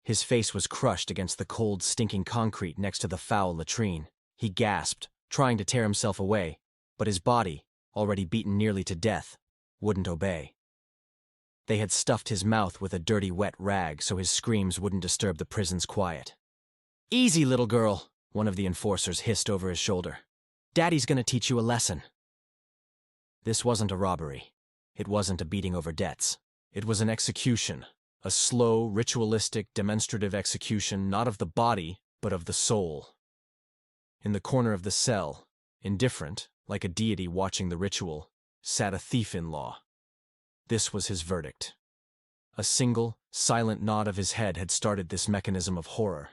His face was crushed against the cold, stinking concrete next to the foul latrine. He gasped, trying to tear himself away, but his body, already beaten nearly to death, wouldn't obey. They had stuffed his mouth with a dirty, wet rag so his screams wouldn't disturb the prison's quiet. "Easy, little girl," one of the enforcers hissed over his shoulder. "Daddy's gonna teach you a lesson." This wasn't a robbery. It wasn't a beating over debts. It was an execution, a slow, ritualistic, demonstrative execution not of the body, but of the soul. In the corner of the cell, indifferent, like a deity watching the ritual, sat a thief-in-law. This was his verdict. A single, silent nod of his head had started this mechanism of horror.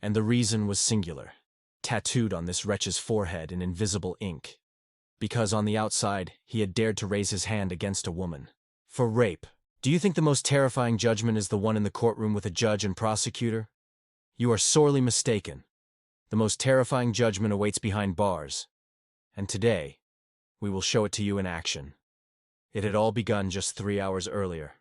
And the reason was singular, tattooed on this wretch's forehead in invisible ink. Because on the outside, he had dared to raise his hand against a woman. For rape. Do you think the most terrifying judgment is the one in the courtroom with a judge and prosecutor? You are sorely mistaken. The most terrifying judgment awaits behind bars. And today, we will show it to you in action. It had all begun just 3 hours earlier.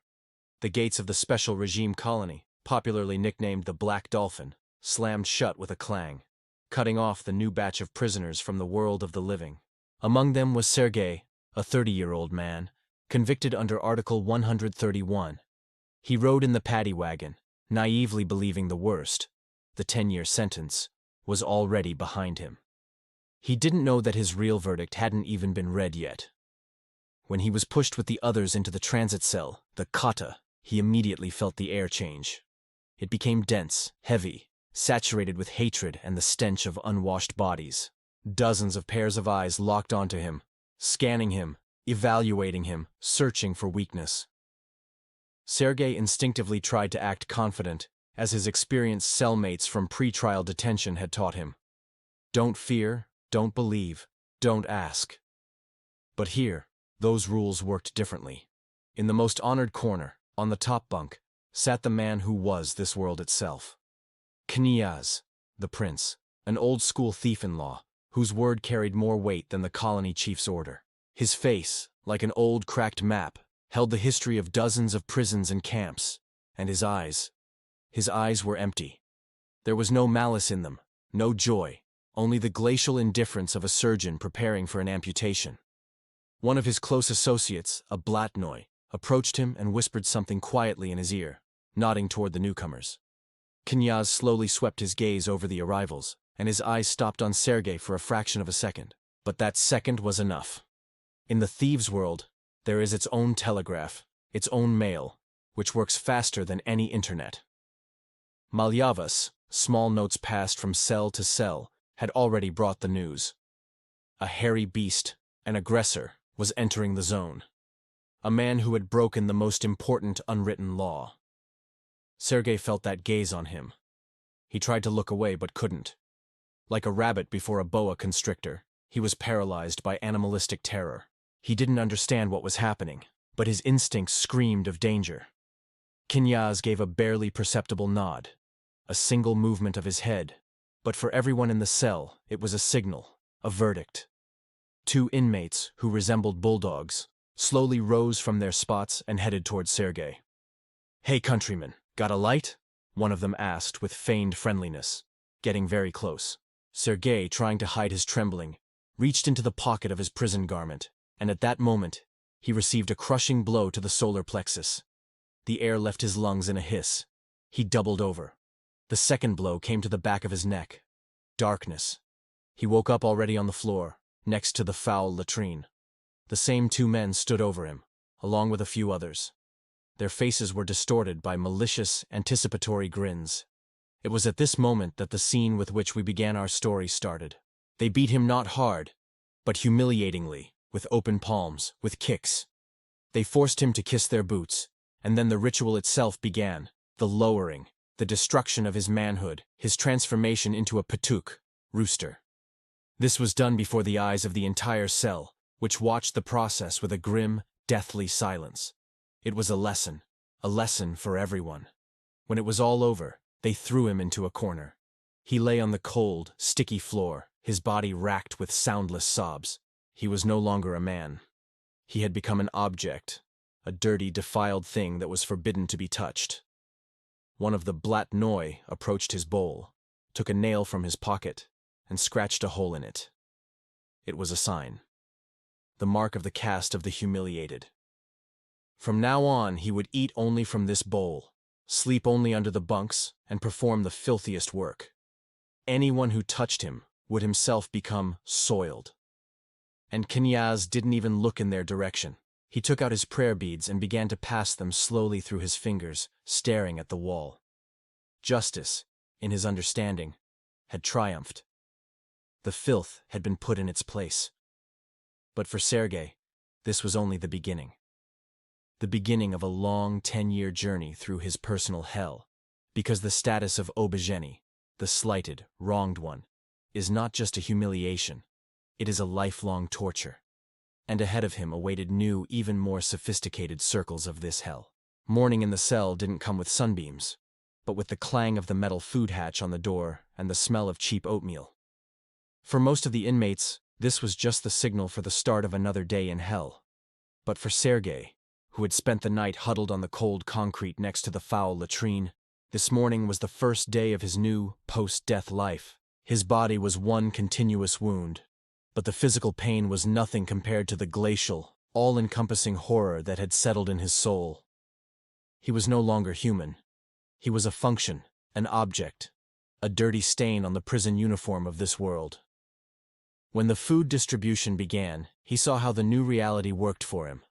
The gates of the special regime colony, popularly nicknamed the Black Dolphin, slammed shut with a clang, cutting off the new batch of prisoners from the world of the living. Among them was Sergei, a 30-year-old man, convicted under Article 131. He rode in the paddy wagon, naively believing the worst. The 10-year sentence was already behind him. He didn't know that his real verdict hadn't even been read yet. When he was pushed with the others into the transit cell, the kata, he immediately felt the air change. It became dense, heavy, saturated with hatred and the stench of unwashed bodies. Dozens of pairs of eyes locked onto him, scanning him, evaluating him, searching for weakness. Sergei instinctively tried to act confident, as his experienced cellmates from pre-trial detention had taught him. Don't fear, don't believe, don't ask. But here, those rules worked differently. In the most honored corner, on the top bunk, sat the man who was this world itself. Knyaz, the prince, an old-school thief-in-law, whose word carried more weight than the colony chief's order. His face, like an old cracked map, held the history of dozens of prisons and camps, and his eyes were empty. There was no malice in them, no joy, only the glacial indifference of a surgeon preparing for an amputation. One of his close associates, a blatnoy, approached him and whispered something quietly in his ear, nodding toward the newcomers. Knyaz slowly swept his gaze over the arrivals, and his eyes stopped on Sergei for a fraction of a second. But that second was enough. In the thieves' world, there is its own telegraph, its own mail, which works faster than any internet. Malyavas, small notes passed from cell to cell, had already brought the news. A hairy beast, an aggressor, was entering the zone. A man who had broken the most important unwritten law. Sergei felt that gaze on him. He tried to look away but couldn't. Like a rabbit before a boa constrictor, he was paralyzed by animalistic terror. He didn't understand what was happening, but his instincts screamed of danger. Knyaz gave a barely perceptible nod, a single movement of his head, but for everyone in the cell, it was a signal, a verdict. 2 inmates, who resembled bulldogs, slowly rose from their spots and headed towards Sergei. "Hey, countryman, got a light?" one of them asked with feigned friendliness, getting very close. Sergei, trying to hide his trembling, reached into the pocket of his prison garment, and at that moment, he received a crushing blow to the solar plexus. The air left his lungs in a hiss. He doubled over. The second blow came to the back of his neck. Darkness. He woke up already on the floor, next to the foul latrine. The same 2 men stood over him, along with a few others. Their faces were distorted by malicious, anticipatory grins. It was at this moment that the scene with which we began our story started. They beat him not hard, but humiliatingly, with open palms, with kicks. They forced him to kiss their boots, and then the ritual itself began, the lowering, the destruction of his manhood, his transformation into a patuk, rooster. This was done before the eyes of the entire cell, which watched the process with a grim, deathly silence. It was a lesson for everyone. When it was all over, they threw him into a corner. He lay on the cold, sticky floor, his body racked with soundless sobs. He was no longer a man. He had become an object, a dirty, defiled thing that was forbidden to be touched. One of the blatnoi approached his bowl, took a nail from his pocket, and scratched a hole in it. It was a sign. The mark of the caste of the humiliated. From now on, he would eat only from this bowl, sleep only under the bunks, and perform the filthiest work. Anyone who touched him would himself become soiled. And Knyaz didn't even look in their direction. He took out his prayer beads and began to pass them slowly through his fingers, staring at the wall. Justice, in his understanding, had triumphed. The filth had been put in its place. But for Sergei, this was only the beginning. The beginning of a long 10-year journey through his personal hell, because the status of obizhenny, the slighted, wronged one, is not just a humiliation, it is a lifelong torture. And ahead of him awaited new, even more sophisticated circles of this hell. Morning in the cell didn't come with sunbeams, but with the clang of the metal food hatch on the door and the smell of cheap oatmeal. For most of the inmates, this was just the signal for the start of another day in hell. But for Sergei, who had spent the night huddled on the cold concrete next to the foul latrine, this morning was the first day of his new, post-death life. His body was one continuous wound, but the physical pain was nothing compared to the glacial, all-encompassing horror that had settled in his soul. He was no longer human. He was a function, an object, a dirty stain on the prison uniform of this world. When the food distribution began, he saw how the new reality worked for him.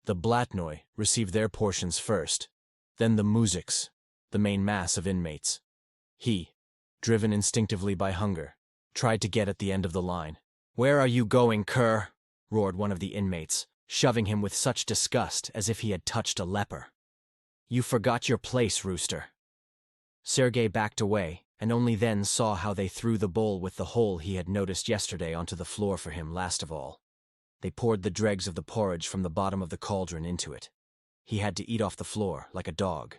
The blatnoi received their portions first, then the muziks, the main mass of inmates. He, driven instinctively by hunger, tried to get at the end of the line. "Where are you going, cur?" roared one of the inmates, shoving him with such disgust as if he had touched a leper. "You forgot your place, rooster." Sergei backed away, and only then saw how they threw the bowl with the hole he had noticed yesterday onto the floor for him last of all. They poured the dregs of the porridge from the bottom of the cauldron into it. He had to eat off the floor, like a dog.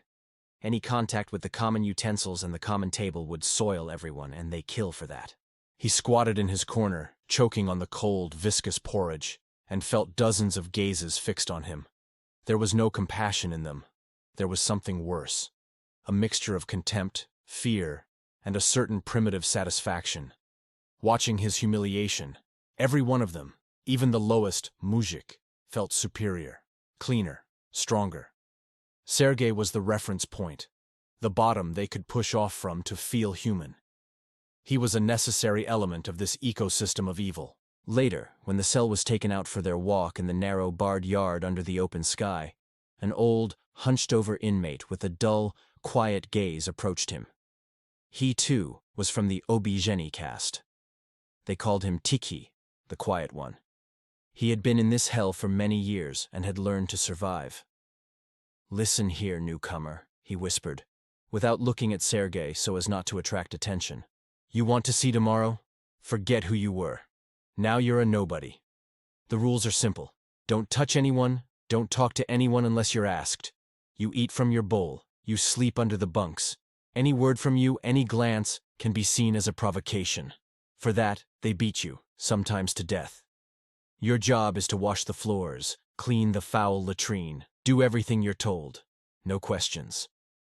Any contact with the common utensils and the common table would soil everyone, and they kill for that. He squatted in his corner, choking on the cold, viscous porridge, and felt dozens of gazes fixed on him. There was no compassion in them. There was something worse. A mixture of contempt, fear, and a certain primitive satisfaction. Watching his humiliation, every one of them, even the lowest mujik, felt superior, cleaner, stronger. Sergei was the reference point, the bottom they could push off from to feel human. He was a necessary element of this ecosystem of evil. Later, when the cell was taken out for their walk in the narrow barred yard under the open sky, an old, hunched-over inmate with a dull, quiet gaze approached him. He, too, was from the obizhenny caste. They called him Tiki, the quiet one. He had been in this hell for many years and had learned to survive. "Listen here, newcomer," he whispered, without looking at Sergei so as not to attract attention. "You want to see tomorrow? Forget who you were. Now you're a nobody. The rules are simple. Don't touch anyone, don't talk to anyone unless you're asked. You eat from your bowl, you sleep under the bunks. Any word from you, any glance, can be seen as a provocation. For that, they beat you, sometimes to death. Your job is to wash the floors, clean the foul latrine, do everything you're told. No questions.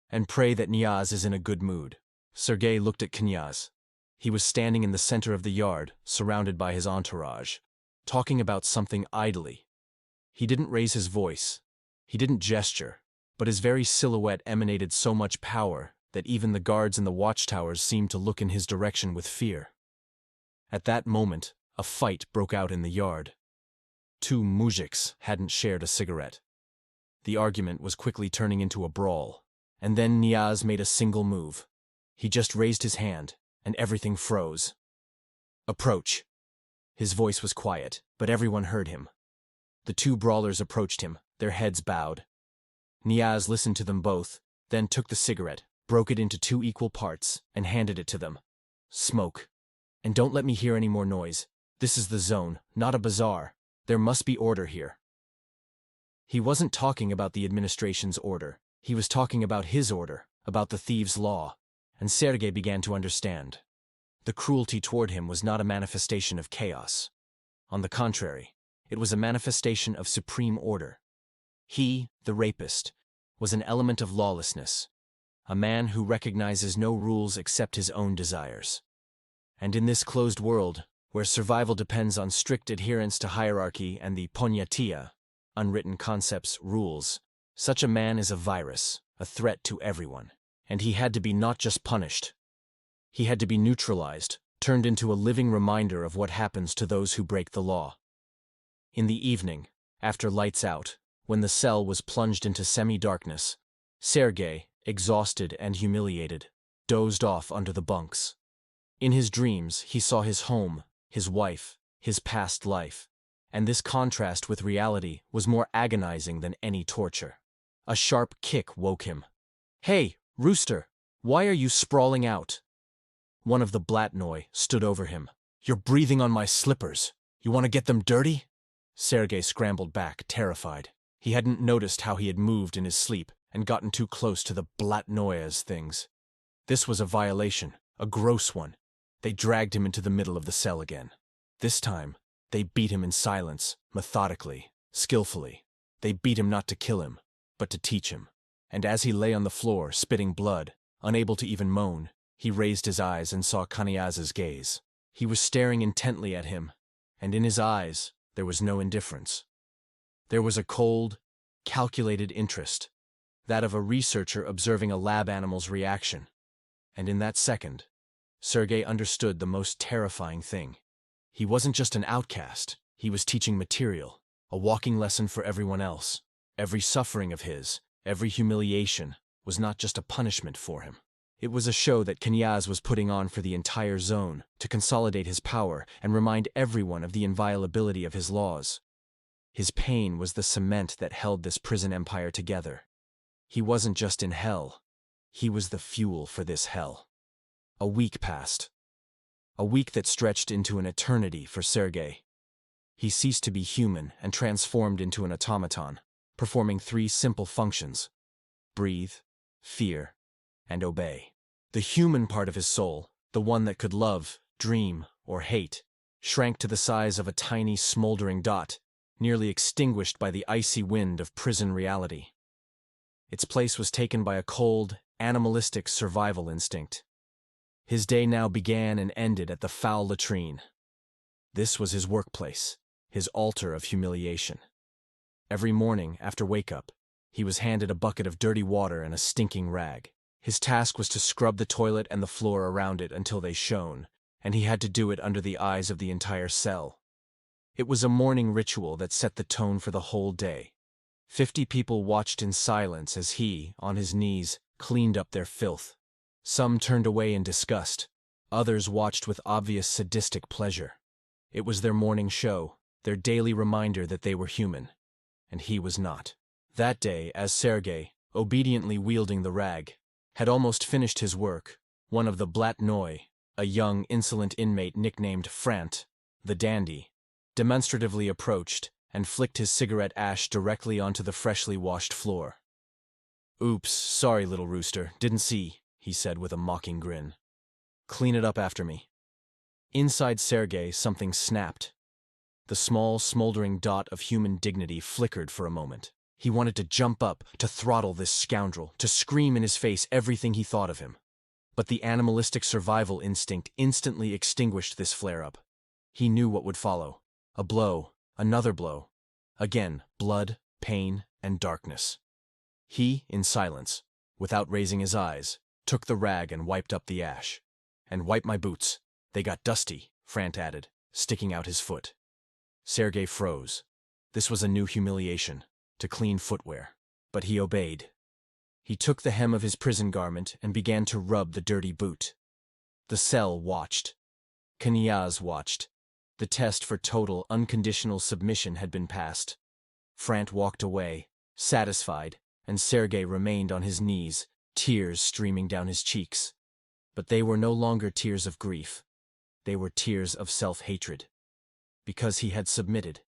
And pray that Knyaz is in a good mood." Sergei looked at Knyaz. He was standing in the center of the yard, surrounded by his entourage, talking about something idly. He didn't raise his voice. He didn't gesture, but his very silhouette emanated so much power that even the guards in the watchtowers seemed to look in his direction with fear. At that moment, a fight broke out in the yard. Two mujiks hadn't shared a cigarette. The argument was quickly turning into a brawl, and then Knyaz made a single move. He just raised his hand, and everything froze. "Approach." His voice was quiet, but everyone heard him. The two brawlers approached him, their heads bowed. Knyaz listened to them both, then took the cigarette, broke it into 2 equal parts, and handed it to them. "Smoke. And don't let me hear any more noise. This is the zone, not a bazaar. There must be order here." He wasn't talking about the administration's order. He was talking about his order, about the thieves' law. And Sergei began to understand. The cruelty toward him was not a manifestation of chaos. On the contrary, it was a manifestation of supreme order. He, the rapist, was an element of lawlessness, a man who recognizes no rules except his own desires. And in this closed world, where survival depends on strict adherence to hierarchy and the ponyatiya, unwritten concepts, rules, such a man is a virus, a threat to everyone. And he had to be not just punished. He had to be neutralized, turned into a living reminder of what happens to those who break the law. In the evening, after lights out, when the cell was plunged into semi-darkness, Sergei, exhausted and humiliated, dozed off under the bunks. In his dreams, he saw his home, his wife, his past life, and this contrast with reality was more agonizing than any torture. A sharp kick woke him. "Hey, Rooster, why are you sprawling out?" One of the Blatnoi stood over him. "You're breathing on my slippers. You want to get them dirty?" Sergei scrambled back, terrified. He hadn't noticed how he had moved in his sleep and gotten too close to the Blatnoia's things. This was a violation, a gross one. They dragged him into the middle of the cell again. This time, they beat him in silence, methodically, skillfully. They beat him not to kill him, but to teach him. And as he lay on the floor, spitting blood, unable to even moan, he raised his eyes and saw Knyaz's gaze. He was staring intently at him, and in his eyes there was no indifference. There was a cold, calculated interest, that of a researcher observing a lab animal's reaction. And in that second, Sergei understood the most terrifying thing. He wasn't just an outcast, he was teaching material, a walking lesson for everyone else. Every suffering of his, every humiliation, was not just a punishment for him. It was a show that Knyaz was putting on for the entire zone, to consolidate his power and remind everyone of the inviolability of his laws. His pain was the cement that held this prison empire together. He wasn't just in hell, he was the fuel for this hell. A week passed. A week that stretched into an eternity for Sergei. He ceased to be human and transformed into an automaton, performing 3 simple functions: breathe, fear, and obey. The human part of his soul, the one that could love, dream, or hate, shrank to the size of a tiny smoldering dot, nearly extinguished by the icy wind of prison reality. Its place was taken by a cold, animalistic survival instinct. His day now began and ended at the foul latrine. This was his workplace, his altar of humiliation. Every morning, after wake-up, he was handed a bucket of dirty water and a stinking rag. His task was to scrub the toilet and the floor around it until they shone, and he had to do it under the eyes of the entire cell. It was a morning ritual that set the tone for the whole day. 50 people watched in silence as he, on his knees, cleaned up their filth. Some turned away in disgust. Others watched with obvious sadistic pleasure. It was their morning show, their daily reminder that they were human. And he was not. That day, as Sergei, obediently wielding the rag, had almost finished his work, one of the Blatnoi, a young, insolent inmate nicknamed Frant, the dandy, demonstratively approached and flicked his cigarette ash directly onto the freshly washed floor. "Oops, sorry, little rooster, didn't see," he said with a mocking grin. "Clean it up after me." Inside Sergei, something snapped. The small, smoldering dot of human dignity flickered for a moment. He wanted to jump up, to throttle this scoundrel, to scream in his face everything he thought of him. But the animalistic survival instinct instantly extinguished this flare-up. He knew what would follow. A blow, another blow. Again, blood, pain, and darkness. He, in silence, without raising his eyes, took the rag and wiped up the ash. "And wipe my boots. They got dusty," Frant added, sticking out his foot. Sergei froze. This was a new humiliation, to clean footwear. But he obeyed. He took the hem of his prison garment and began to rub the dirty boot. The cell watched. Knyaz watched. The test for total, unconditional submission had been passed. Frant walked away, satisfied, and Sergei remained on his knees, tears streaming down his cheeks. But they were no longer tears of grief. They were tears of self-hatred. Because he had submitted.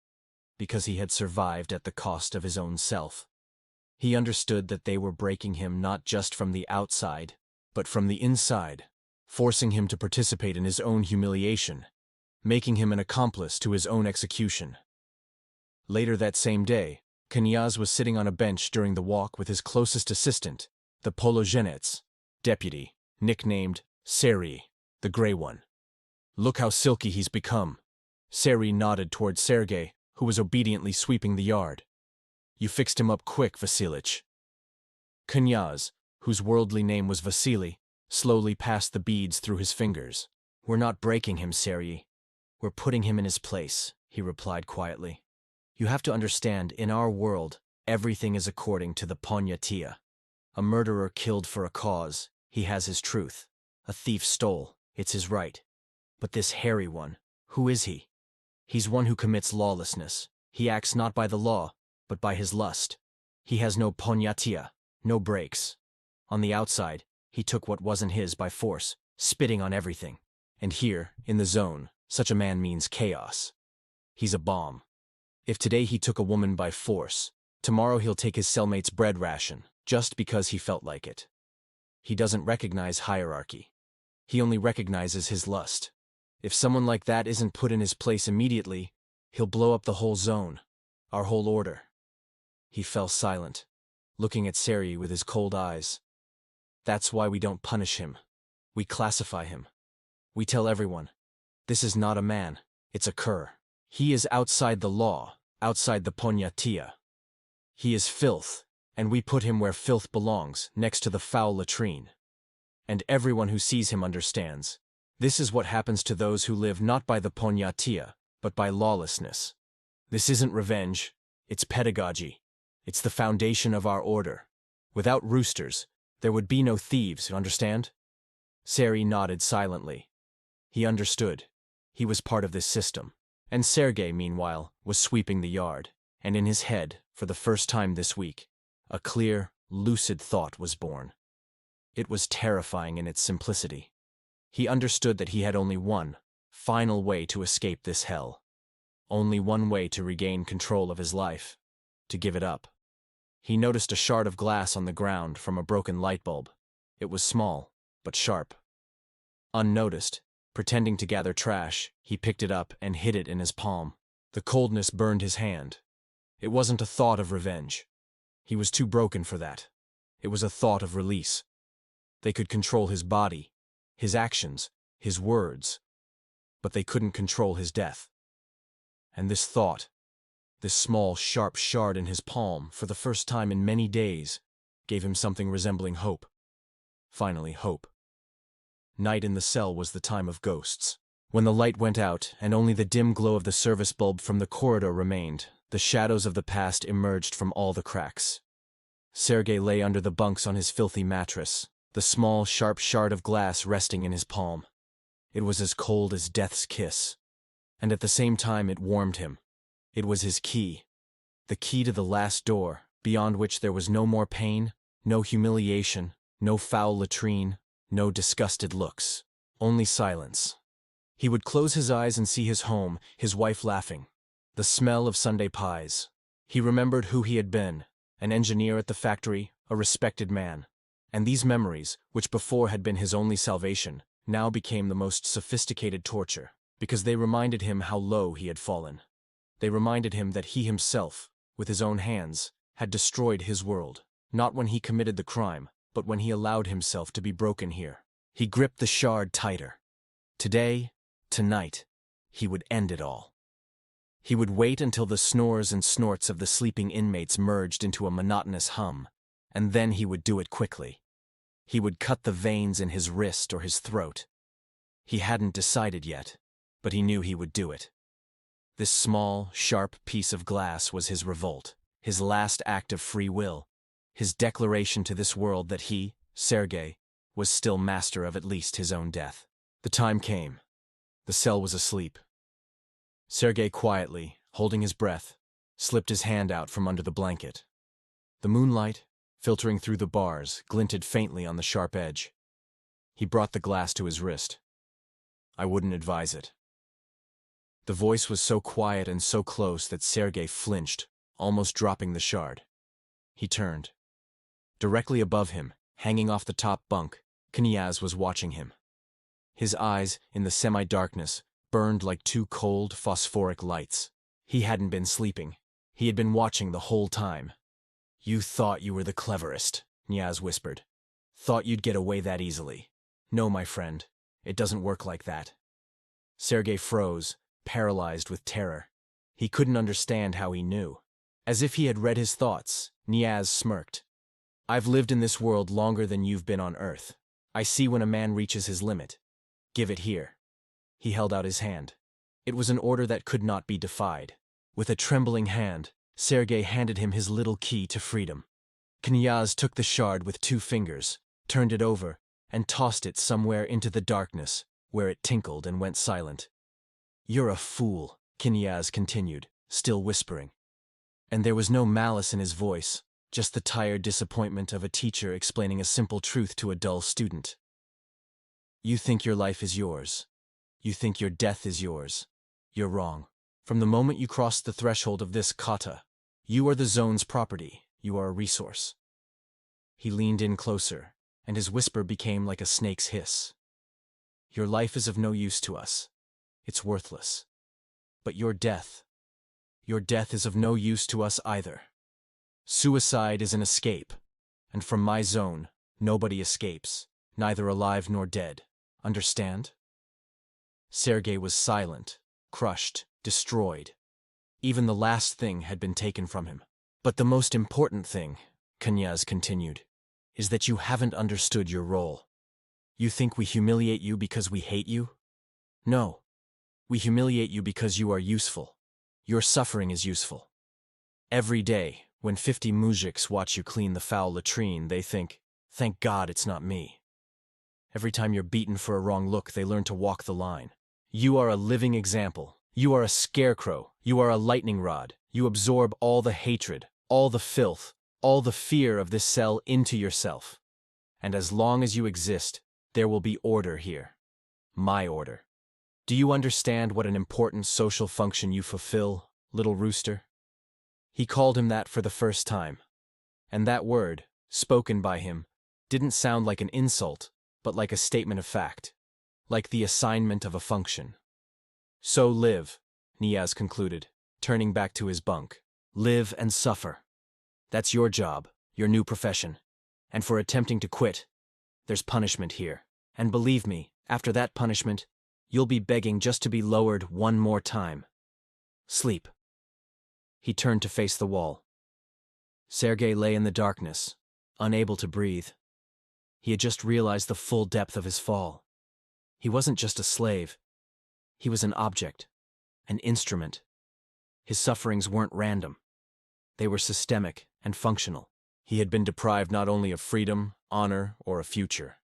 Because he had survived at the cost of his own self. He understood that they were breaking him not just from the outside, but from the inside, forcing him to participate in his own humiliation, making him an accomplice to his own execution. Later that same day, Knyaz was sitting on a bench during the walk with his closest assistant, the pologenets, deputy, nicknamed Sergei, the Grey One. Look how silky he's become. Sergei nodded toward Sergei, who was obediently sweeping the yard. You fixed him up quick, Vasilich. Knyaz, whose worldly name was Vasily, slowly passed the beads through his fingers. We're not breaking him, Sergei. We're putting him in his place, he replied quietly. You have to understand, in our world, everything is according to the ponyatiya. A murderer killed for a cause, he has his truth. A thief stole, it's his right. But this hairy one, who is he? He's one who commits lawlessness. He acts not by the law, but by his lust. He has no ponyatiya, no breaks. On the outside, he took what wasn't his by force, spitting on everything. And here, in the zone, such a man means chaos. He's a bomb. If today he took a woman by force, tomorrow he'll take his cellmate's bread ration, just because he felt like it. He doesn't recognize hierarchy. He only recognizes his lust. If someone like that isn't put in his place immediately, he'll blow up the whole zone, our whole order. He fell silent, looking at Sergei with his cold eyes. That's why we don't punish him. We classify him. We tell everyone, this is not a man, it's a cur. He is outside the law, outside the ponyatiya. He is filth, and we put him where filth belongs, next to the foul latrine. And everyone who sees him understands. This is what happens to those who live not by the ponyatiya, but by lawlessness. This isn't revenge, it's pedagogy. It's the foundation of our order. Without roosters, there would be no thieves, you understand? Sergei nodded silently. He understood. He was part of this system. And Sergei, meanwhile, was sweeping the yard, and in his head, for the first time this week, a clear, lucid thought was born. It was terrifying in its simplicity. He understood that he had only one, final way to escape this hell. Only one way to regain control of his life. To give it up. He noticed a shard of glass on the ground from a broken light bulb. It was small, but sharp. Unnoticed, pretending to gather trash, he picked it up and hid it in his palm. The coldness burned his hand. It wasn't a thought of revenge. He was too broken for that. It was a thought of release. They could control his body, his actions, his words, but they couldn't control his death. And this thought, this small, sharp shard in his palm, for the first time in many days, gave him something resembling hope. Finally, hope. Night in the cell was the time of ghosts. When the light went out and only the dim glow of the service bulb from the corridor remained, the shadows of the past emerged from all the cracks. Sergei lay under the bunks on his filthy mattress, the small, sharp shard of glass resting in his palm. It was as cold as death's kiss. And at the same time it warmed him. It was his key. The key to the last door, beyond which there was no more pain, no humiliation, no foul latrine, no disgusted looks. Only silence. He would close his eyes and see his home, his wife laughing. The smell of Sunday pies. He remembered who he had been, an engineer at the factory, a respected man. And these memories, which before had been his only salvation, now became the most sophisticated torture, because they reminded him how low he had fallen. They reminded him that he himself, with his own hands, had destroyed his world, not when he committed the crime, but when he allowed himself to be broken here. He gripped the shard tighter. Today, tonight, he would end it all. He would wait until the snores and snorts of the sleeping inmates merged into a monotonous hum, and then he would do it quickly. He would cut the veins in his wrist or his throat. He hadn't decided yet, but he knew he would do it. This small, sharp piece of glass was his revolt, his last act of free will, his declaration to this world that he, Sergei, was still master of at least his own death. The time came. The cell was asleep. Sergei quietly, holding his breath, slipped his hand out from under the blanket. The moonlight, filtering through the bars, glinted faintly on the sharp edge. He brought the glass to his wrist. I wouldn't advise it. The voice was so quiet and so close that Sergei flinched, almost dropping the shard. He turned. Directly above him, hanging off the top bunk, Knyaz was watching him. His eyes, in the semi-darkness, burned like two cold, phosphoric lights. He hadn't been sleeping. He had been watching the whole time. You thought you were the cleverest, Knyaz whispered. Thought you'd get away that easily. No, my friend, it doesn't work like that. Sergei froze, paralyzed with terror. He couldn't understand how he knew. As if he had read his thoughts, Knyaz smirked. I've lived in this world longer than you've been on Earth. I see when a man reaches his limit. Give it here. He held out his hand. It was an order that could not be defied. With a trembling hand, Sergei handed him his little key to freedom. Knyaz took the shard with 2 fingers, turned it over, and tossed it somewhere into the darkness, where it tinkled and went silent. You're a fool, Knyaz continued, still whispering. And there was no malice in his voice, just the tired disappointment of a teacher explaining a simple truth to a dull student. You think your life is yours. You think your death is yours. You're wrong. From the moment you cross the threshold of this kata, you are the zone's property. You are a resource. He leaned in closer, and his whisper became like a snake's hiss. Your life is of no use to us. It's worthless. But your death is of no use to us either. Suicide is an escape, and from my zone, nobody escapes, neither alive nor dead. Understand? Sergei was silent, crushed, destroyed. Even the last thing had been taken from him. But the most important thing, Knyaz continued, is that you haven't understood your role. You think we humiliate you because we hate you? No. We humiliate you because you are useful. Your suffering is useful. Every day, when 50 mujiks watch you clean the foul latrine, they think, thank God it's not me. Every time you're beaten for a wrong look, they learn to walk the line. You are a living example. You are a scarecrow. You are a lightning rod. You absorb all the hatred, all the filth, all the fear of this cell into yourself. And as long as you exist, there will be order here. My order. Do you understand what an important social function you fulfill, little rooster? He called him that for the first time. And that word, spoken by him, didn't sound like an insult, but like a statement of fact. Like the assignment of a function. So live, Knyaz concluded, turning back to his bunk. Live and suffer. That's your job, your new profession. And for attempting to quit, there's punishment here. And believe me, after that punishment, you'll be begging just to be lowered one more time. Sleep. He turned to face the wall. Sergei lay in the darkness, unable to breathe. He had just realized the full depth of his fall. He wasn't just a slave. He was an object, an instrument. His sufferings weren't random. They were systemic and functional. He had been deprived not only of freedom, honor, or a future.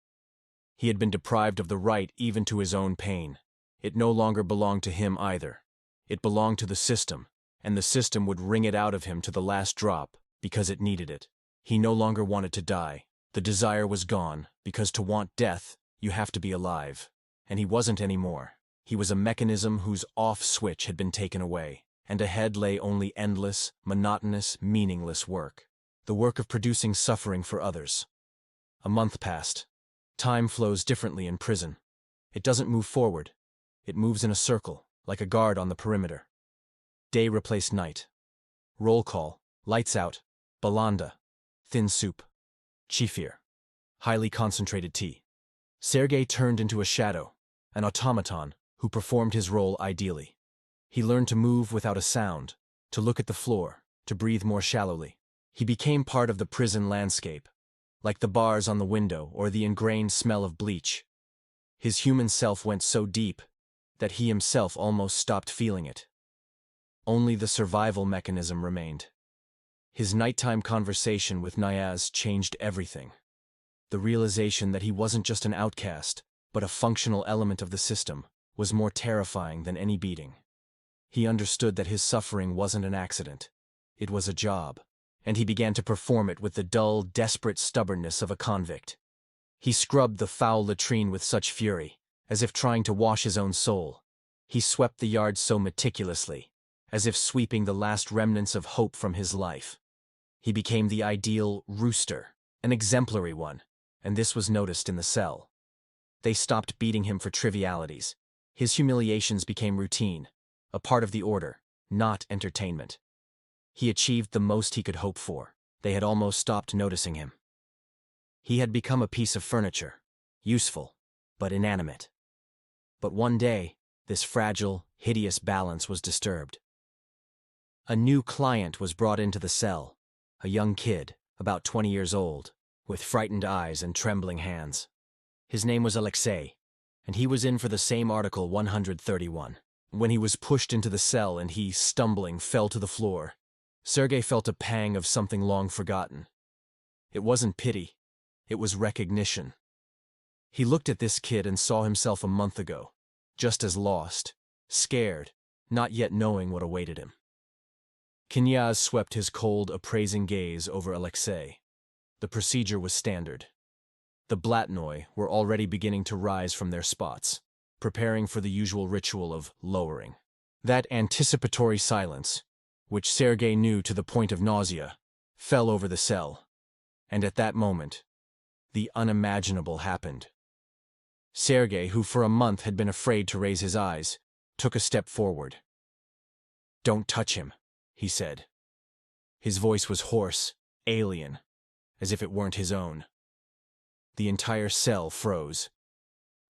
He had been deprived of the right even to his own pain. It no longer belonged to him either. It belonged to the system, and the system would wring it out of him to the last drop because it needed it. He no longer wanted to die. The desire was gone, because to want death, you have to be alive. And he wasn't anymore. He was a mechanism whose off switch had been taken away, and ahead lay only endless, monotonous, meaningless work. The work of producing suffering for others. A month passed. Time flows differently in prison. It doesn't move forward. It moves in a circle, like a guard on the perimeter. Day replaced night. Roll call, lights out, balanda, thin soup, chifir, highly concentrated tea. Sergei turned into a shadow, an automaton who performed his role ideally. He learned to move without a sound, to look at the floor, to breathe more shallowly. He became part of the prison landscape, like the bars on the window or the ingrained smell of bleach. His human self went so deep that he himself almost stopped feeling it. Only the survival mechanism remained. His nighttime conversation with Knyaz changed everything. The realization that he wasn't just an outcast, but a functional element of the system, was more terrifying than any beating. He understood that his suffering wasn't an accident. It was a job, and he began to perform it with the dull, desperate stubbornness of a convict. He scrubbed the foul latrine with such fury, as if trying to wash his own soul. He swept the yard so meticulously, as if sweeping the last remnants of hope from his life. He became the ideal rooster, an exemplary one, and this was noticed in the cell. They stopped beating him for trivialities. His humiliations became routine, a part of the order, not entertainment. He achieved the most he could hope for. They had almost stopped noticing him. He had become a piece of furniture, useful, but inanimate. But one day, this fragile, hideous balance was disturbed. A new client was brought into the cell, a young kid, about 20 years old, with frightened eyes and trembling hands. His name was Alexei, and he was in for the same Article 131. When he was pushed into the cell and he, stumbling, fell to the floor, Sergei felt a pang of something long forgotten. It wasn't pity, it was recognition. He looked at this kid and saw himself a month ago, just as lost, scared, not yet knowing what awaited him. Knyaz swept his cold, appraising gaze over Alexei. The procedure was standard. The blatnoi were already beginning to rise from their spots, preparing for the usual ritual of lowering. That anticipatory silence, which Sergei knew to the point of nausea, fell over the cell. And at that moment, the unimaginable happened. Sergei, who for a month had been afraid to raise his eyes, took a step forward. "Don't touch him," he said. His voice was hoarse, alien, as if it weren't his own. The entire cell froze.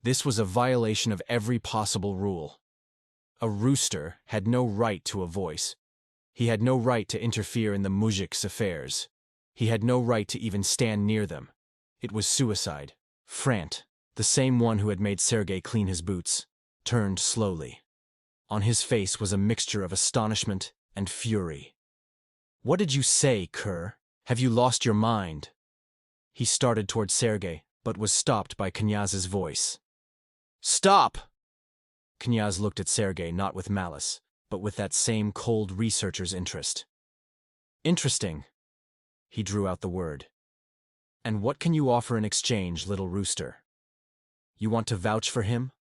This was a violation of every possible rule. A rooster had no right to a voice. He had no right to interfere in the muzhik's affairs. He had no right to even stand near them. It was suicide. Frant, the same one who had made Sergei clean his boots, turned slowly. On his face was a mixture of astonishment and fury. "What did you say, cur? Have you lost your mind?" He started toward Sergei, but was stopped by Knyaz's voice. "Stop!" Knyaz looked at Sergei not with malice, but with that same cold researcher's interest. "Interesting." He drew out the word. "And what can you offer in exchange, little rooster? You want to vouch for him?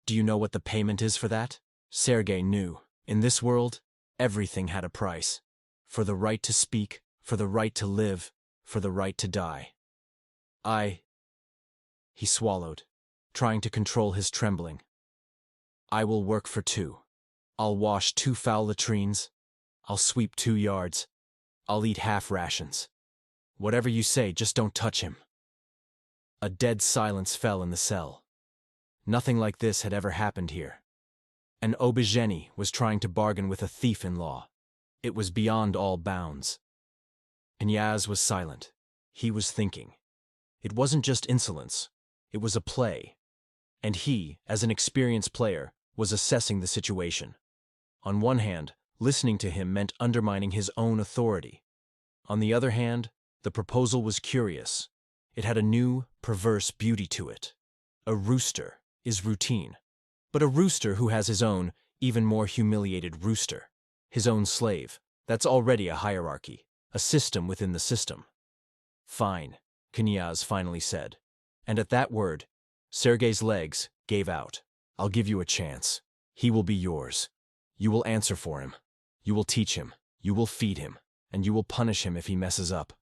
Do you know what the payment is for that?" Sergei knew. In this world, everything had a price. For the right to speak, for the right to live, for the right to die. He swallowed, trying to control his trembling. "I will work for 2. I'll wash 2 foul latrines. I'll sweep 2 yards. I'll eat half rations. Whatever you say, just don't touch him." A dead silence fell in the cell. Nothing like this had ever happened here. An obizhenny was trying to bargain with a thief-in-law. It was beyond all bounds. Knyaz was silent. He was thinking. It wasn't just insolence. It was a play. And he, as an experienced player, was assessing the situation. On one hand, listening to him meant undermining his own authority. On the other hand, the proposal was curious. It had a new, perverse beauty to it. A rooster is routine. But a rooster who has his own, even more humiliated rooster, his own slave, that's already a hierarchy, a system within the system. "Fine," Knyaz finally said. And at that word, Sergei's legs gave out. "I'll give you a chance. He will be yours. You will answer for him. You will teach him. You will feed him. And you will punish him if he messes up.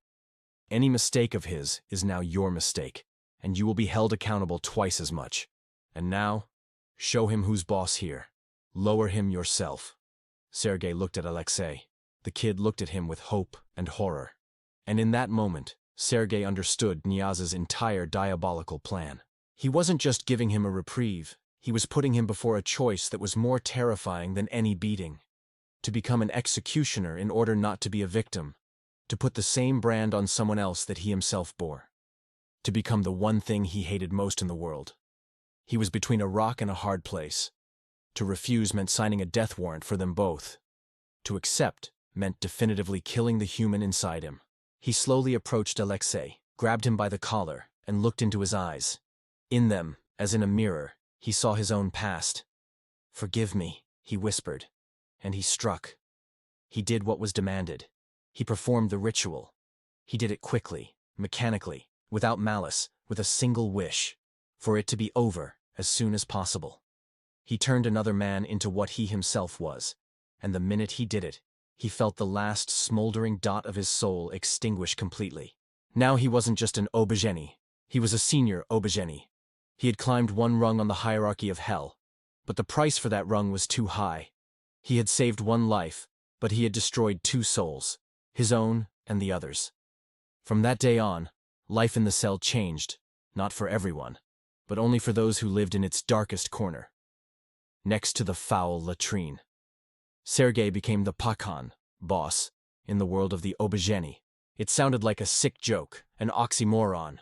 Any mistake of his is now your mistake, and you will be held accountable twice as much. And now, show him who's boss here. Lower him yourself." Sergei looked at Alexei. The kid looked at him with hope and horror. And in that moment, Sergei understood Knyaz's entire diabolical plan. He wasn't just giving him a reprieve, he was putting him before a choice that was more terrifying than any beating. To become an executioner in order not to be a victim. To put the same brand on someone else that he himself bore. To become the one thing he hated most in the world. He was between a rock and a hard place. To refuse meant signing a death warrant for them both. To accept meant definitively killing the human inside him. He slowly approached Alexei, grabbed him by the collar, and looked into his eyes. In them, as in a mirror, he saw his own past. "Forgive me," he whispered, and he struck. He did what was demanded. He performed the ritual. He did it quickly, mechanically, without malice, with a single wish, for it to be over as soon as possible. He turned another man into what he himself was, and the minute he did it, he felt the last smoldering dot of his soul extinguish completely. Now he wasn't just an obizhenny, he was a senior obizhenny. He had climbed one rung on the hierarchy of hell, but the price for that rung was too high. He had saved one life, but he had destroyed 2 souls, his own and the others. From that day on, Life in the cell changed, not for everyone, but only for those who lived in its darkest corner, next to the foul latrine. Sergei became the pakhan, boss, in the world of the obizhenny. It sounded like a sick joke, an oxymoron.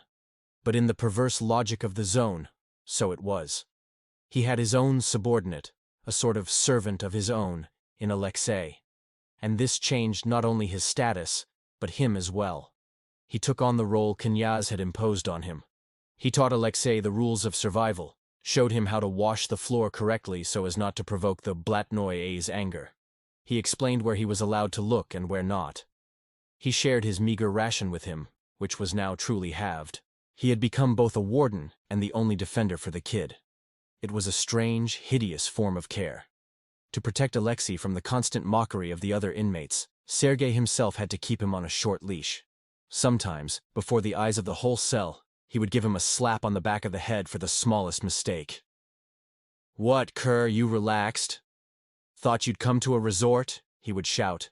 But in the perverse logic of the zone, so it was. He had his own subordinate, a sort of servant of his own, in Alexei. And this changed not only his status, but him as well. He took on the role Knyaz had imposed on him. He taught Alexei the rules of survival, showed him how to wash the floor correctly so as not to provoke the blatnoy's anger. He explained where he was allowed to look and where not. He shared his meager ration with him, which was now truly halved. He had become both a warden and the only defender for the kid. It was a strange, hideous form of care. To protect Alexei from the constant mockery of the other inmates, Sergei himself had to keep him on a short leash. Sometimes, before the eyes of the whole cell, he would give him a slap on the back of the head for the smallest mistake. "What, cur, you relaxed? Thought you'd come to a resort?" he would shout,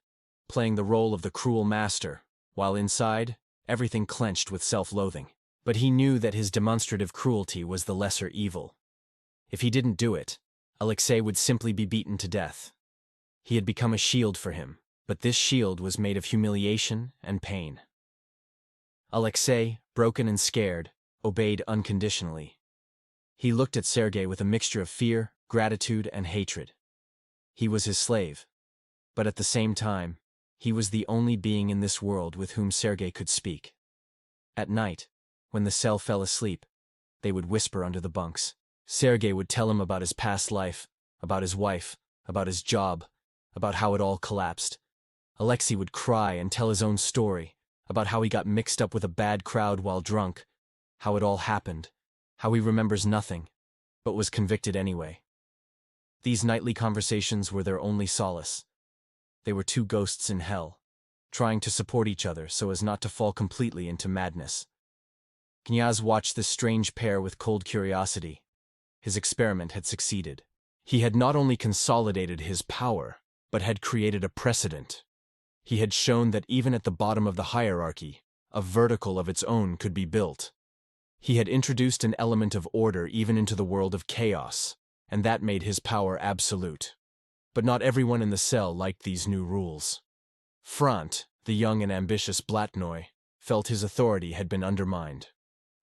playing the role of the cruel master, while inside, everything clenched with self-loathing. But he knew that his demonstrative cruelty was the lesser evil. If he didn't do it, Alexei would simply be beaten to death. He had become a shield for him, but this shield was made of humiliation and pain. Alexei, broken and scared, obeyed unconditionally. He looked at Sergei with a mixture of fear, gratitude, and hatred. He was his slave, but at the same time, he was the only being in this world with whom Sergei could speak. At night, when the cell fell asleep, they would whisper under the bunks. Sergei would tell him about his past life, about his wife, about his job, about how it all collapsed. Alexei would cry and tell his own story, about how he got mixed up with a bad crowd while drunk, how it all happened, how he remembers nothing, but was convicted anyway. These nightly conversations were their only solace. They were two ghosts in hell, trying to support each other so as not to fall completely into madness. Knyaz watched this strange pair with cold curiosity. His experiment had succeeded. He had not only consolidated his power, but had created a precedent. He had shown that even at the bottom of the hierarchy, a vertical of its own could be built. He had introduced an element of order even into the world of chaos, and that made his power absolute. But not everyone in the cell liked these new rules. Frant, the young and ambitious Blatnoy, felt his authority had been undermined.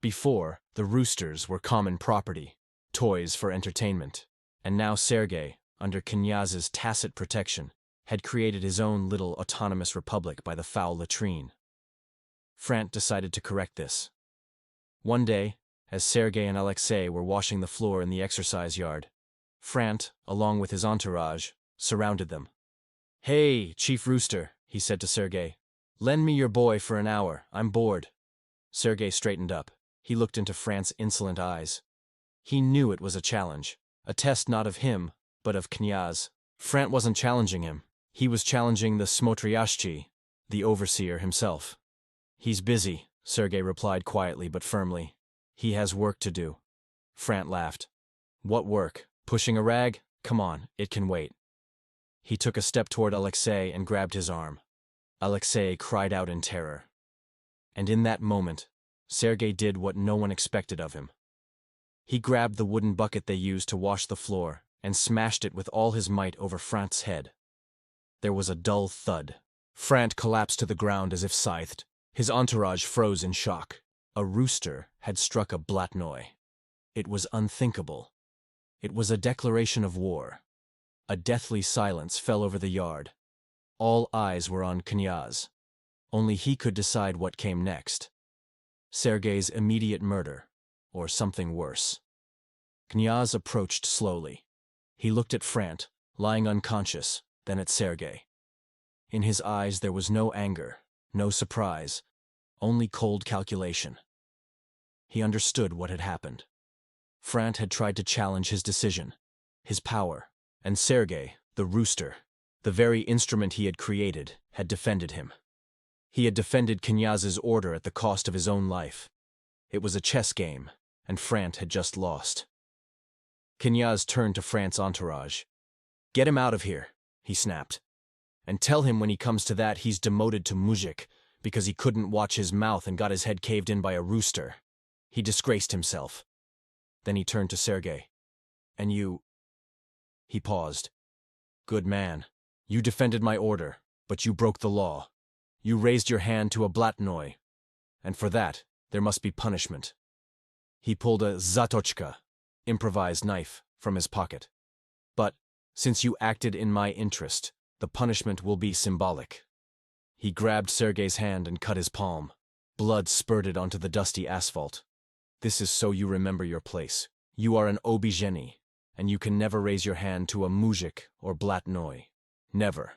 Before, the roosters were common property, toys for entertainment, and now Sergei, under Knyaz's tacit protection, had created his own little autonomous republic by the foul latrine. Frant decided to correct this. One day, as Sergei and Alexei were washing the floor in the exercise yard, Frant, along with his entourage, surrounded them. "Hey, Chief Rooster," he said to Sergei. "Lend me your boy for an hour, I'm bored." Sergei straightened up. He looked into Frant's insolent eyes. He knew it was a challenge, a test not of him, but of Knyaz. Frant wasn't challenging him. He was challenging the smotriashchi, the overseer himself. "He's busy," Sergei replied quietly but firmly. "He has work to do." Frant laughed. "What work? Pushing a rag? Come on, it can wait." He took a step toward Alexei and grabbed his arm. Alexei cried out in terror. And in that moment, Sergei did what no one expected of him. He grabbed the wooden bucket they used to wash the floor and smashed it with all his might over Frant's head. There was a dull thud. Frant collapsed to the ground as if scythed. His entourage froze in shock. A rooster had struck a Blatnoy. It was unthinkable. It was a declaration of war. A deathly silence fell over the yard. All eyes were on Knyaz. Only he could decide what came next. Sergei's immediate murder, or something worse. Knyaz approached slowly. He looked at Frant, lying unconscious, then at Sergei. In his eyes there was no anger, no surprise, only cold calculation. He understood what had happened. Frant had tried to challenge his decision, his power, and Sergei, the rooster, the very instrument he had created, had defended him. He had defended Knyaz's order at the cost of his own life. It was a chess game, and Frant had just lost. Knyaz turned to Frant's entourage. "Get him out of here," he snapped. "And tell him when he comes to that he's demoted to muzhik, because he couldn't watch his mouth and got his head caved in by a rooster. He disgraced himself. Then he turned to Sergei. And you... He paused. Good man. You defended my order, but you broke the law. You raised your hand to a blatnoy, and for that, there must be punishment. He pulled a zatochka, improvised knife, from his pocket. But, since you acted in my interest, the punishment will be symbolic. He grabbed Sergei's hand and cut his palm. Blood spurted onto the dusty asphalt. This is so you remember your place. You are an obizhenny, and you can never raise your hand to a muzhik or blatnoy. Never.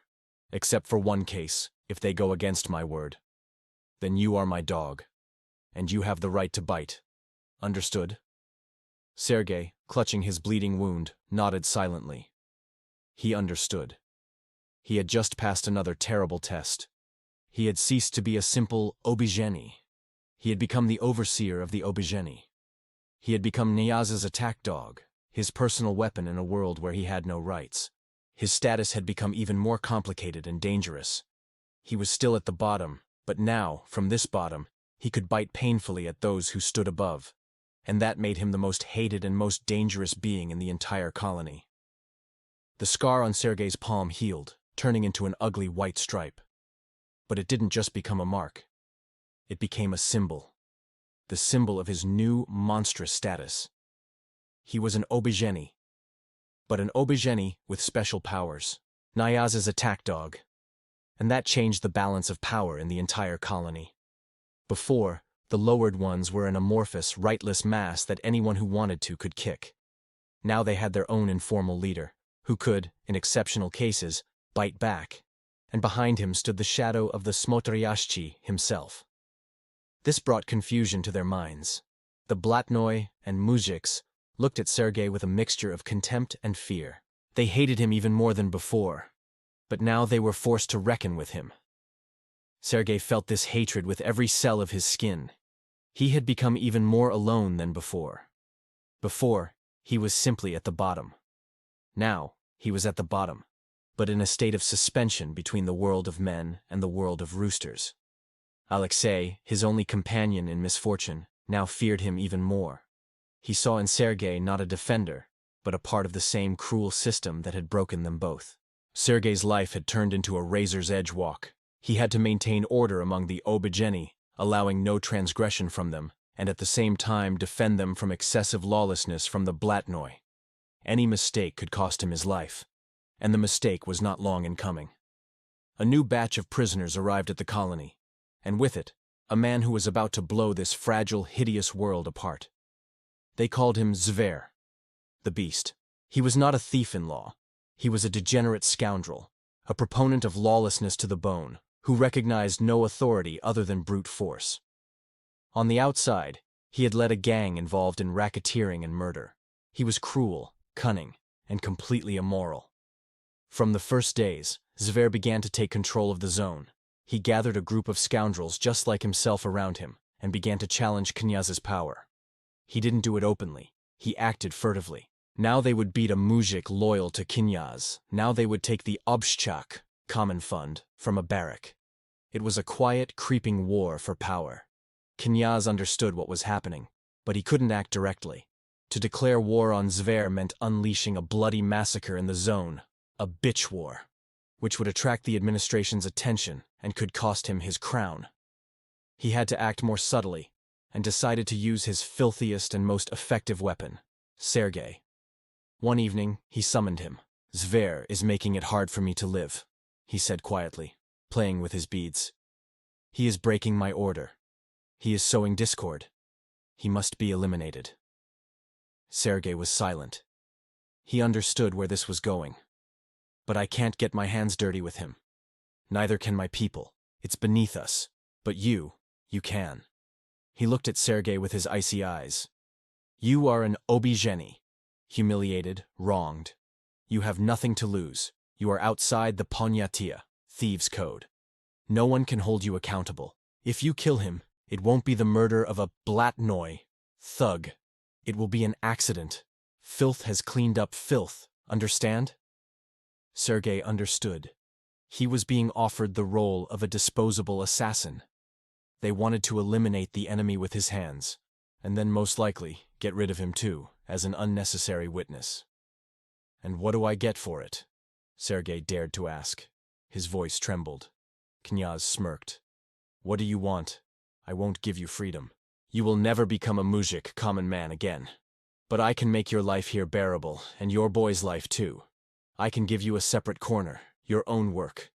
Except for one case, if they go against my word. Then you are my dog, and you have the right to bite. Understood? Sergei, clutching his bleeding wound, nodded silently. He understood. He had just passed another terrible test. He had ceased to be a simple obizhenny. He had become the overseer of the obizhenny. He had become Knyaz's attack dog, his personal weapon in a world where he had no rights. His status had become even more complicated and dangerous. He was still at the bottom, but now, from this bottom, he could bite painfully at those who stood above, and that made him the most hated and most dangerous being in the entire colony. The scar on Sergei's palm healed, turning into an ugly white stripe. But it didn't just become a mark. It became a symbol. The symbol of his new, monstrous status. He was an obizhenny. But an obizhenny with special powers. Knyaz's attack dog. And that changed the balance of power in the entire colony. Before, the lowered ones were an amorphous, rightless mass that anyone who wanted to could kick. Now they had their own informal leader, who could, in exceptional cases, bite back. And behind him stood the shadow of the smotriashchi himself. This brought confusion to their minds. The blatnoy and muzhiks looked at Sergei with a mixture of contempt and fear. They hated him even more than before, but now they were forced to reckon with him. Sergei felt this hatred with every cell of his skin. He had become even more alone than before. Before, he was simply at the bottom. Now, he was at the bottom, but in a state of suspension between the world of men and the world of roosters. Alexei, his only companion in misfortune, now feared him even more. He saw in Sergei not a defender, but a part of the same cruel system that had broken them both. Sergei's life had turned into a razor's edge walk. He had to maintain order among the obizhenny, allowing no transgression from them, and at the same time defend them from excessive lawlessness from the blatnoy. Any mistake could cost him his life, and the mistake was not long in coming. A new batch of prisoners arrived at the colony, and with it, a man who was about to blow this fragile, hideous world apart. They called him Zver, the beast. He was not a thief-in-law. He was a degenerate scoundrel, a proponent of lawlessness to the bone, who recognized no authority other than brute force. On the outside, he had led a gang involved in racketeering and murder. He was cruel, cunning, and completely immoral. From the first days, Zver began to take control of the zone. He gathered a group of scoundrels just like himself around him and began to challenge Knyaz's power. He didn't do it openly. He acted furtively. Now they would beat a muzhik loyal to Knyaz. Now they would take the obshchak, common fund, from a barrack. It was a quiet, creeping war for power. Knyaz understood what was happening, but he couldn't act directly. To declare war on Zver meant unleashing a bloody massacre in the zone, a bitch war, which would attract the administration's attention and could cost him his crown. He had to act more subtly, and decided to use his filthiest and most effective weapon, Sergei. One evening, he summoned him. Zver is making it hard for me to live, he said quietly, playing with his beads. He is breaking my order. He is sowing discord. He must be eliminated. Sergei was silent. He understood where this was going. But I can't get my hands dirty with him. Neither can my people. It's beneath us. But you can. He looked at Sergei with his icy eyes. You are an obizhenny. Humiliated, wronged. You have nothing to lose. You are outside the ponyatiya, thieves' code. No one can hold you accountable. If you kill him, it won't be the murder of a blatnoy, thug. It will be an accident. Filth has cleaned up filth, understand? Sergei understood. He was being offered the role of a disposable assassin. They wanted to eliminate the enemy with his hands, and then most likely get rid of him too, as an unnecessary witness. "And what do I get for it?" Sergei dared to ask. His voice trembled. Knyaz smirked. "What do you want? I won't give you freedom. You will never become a muzhik, common man, again. But I can make your life here bearable, and your boy's life too. I can give you a separate corner, your own work.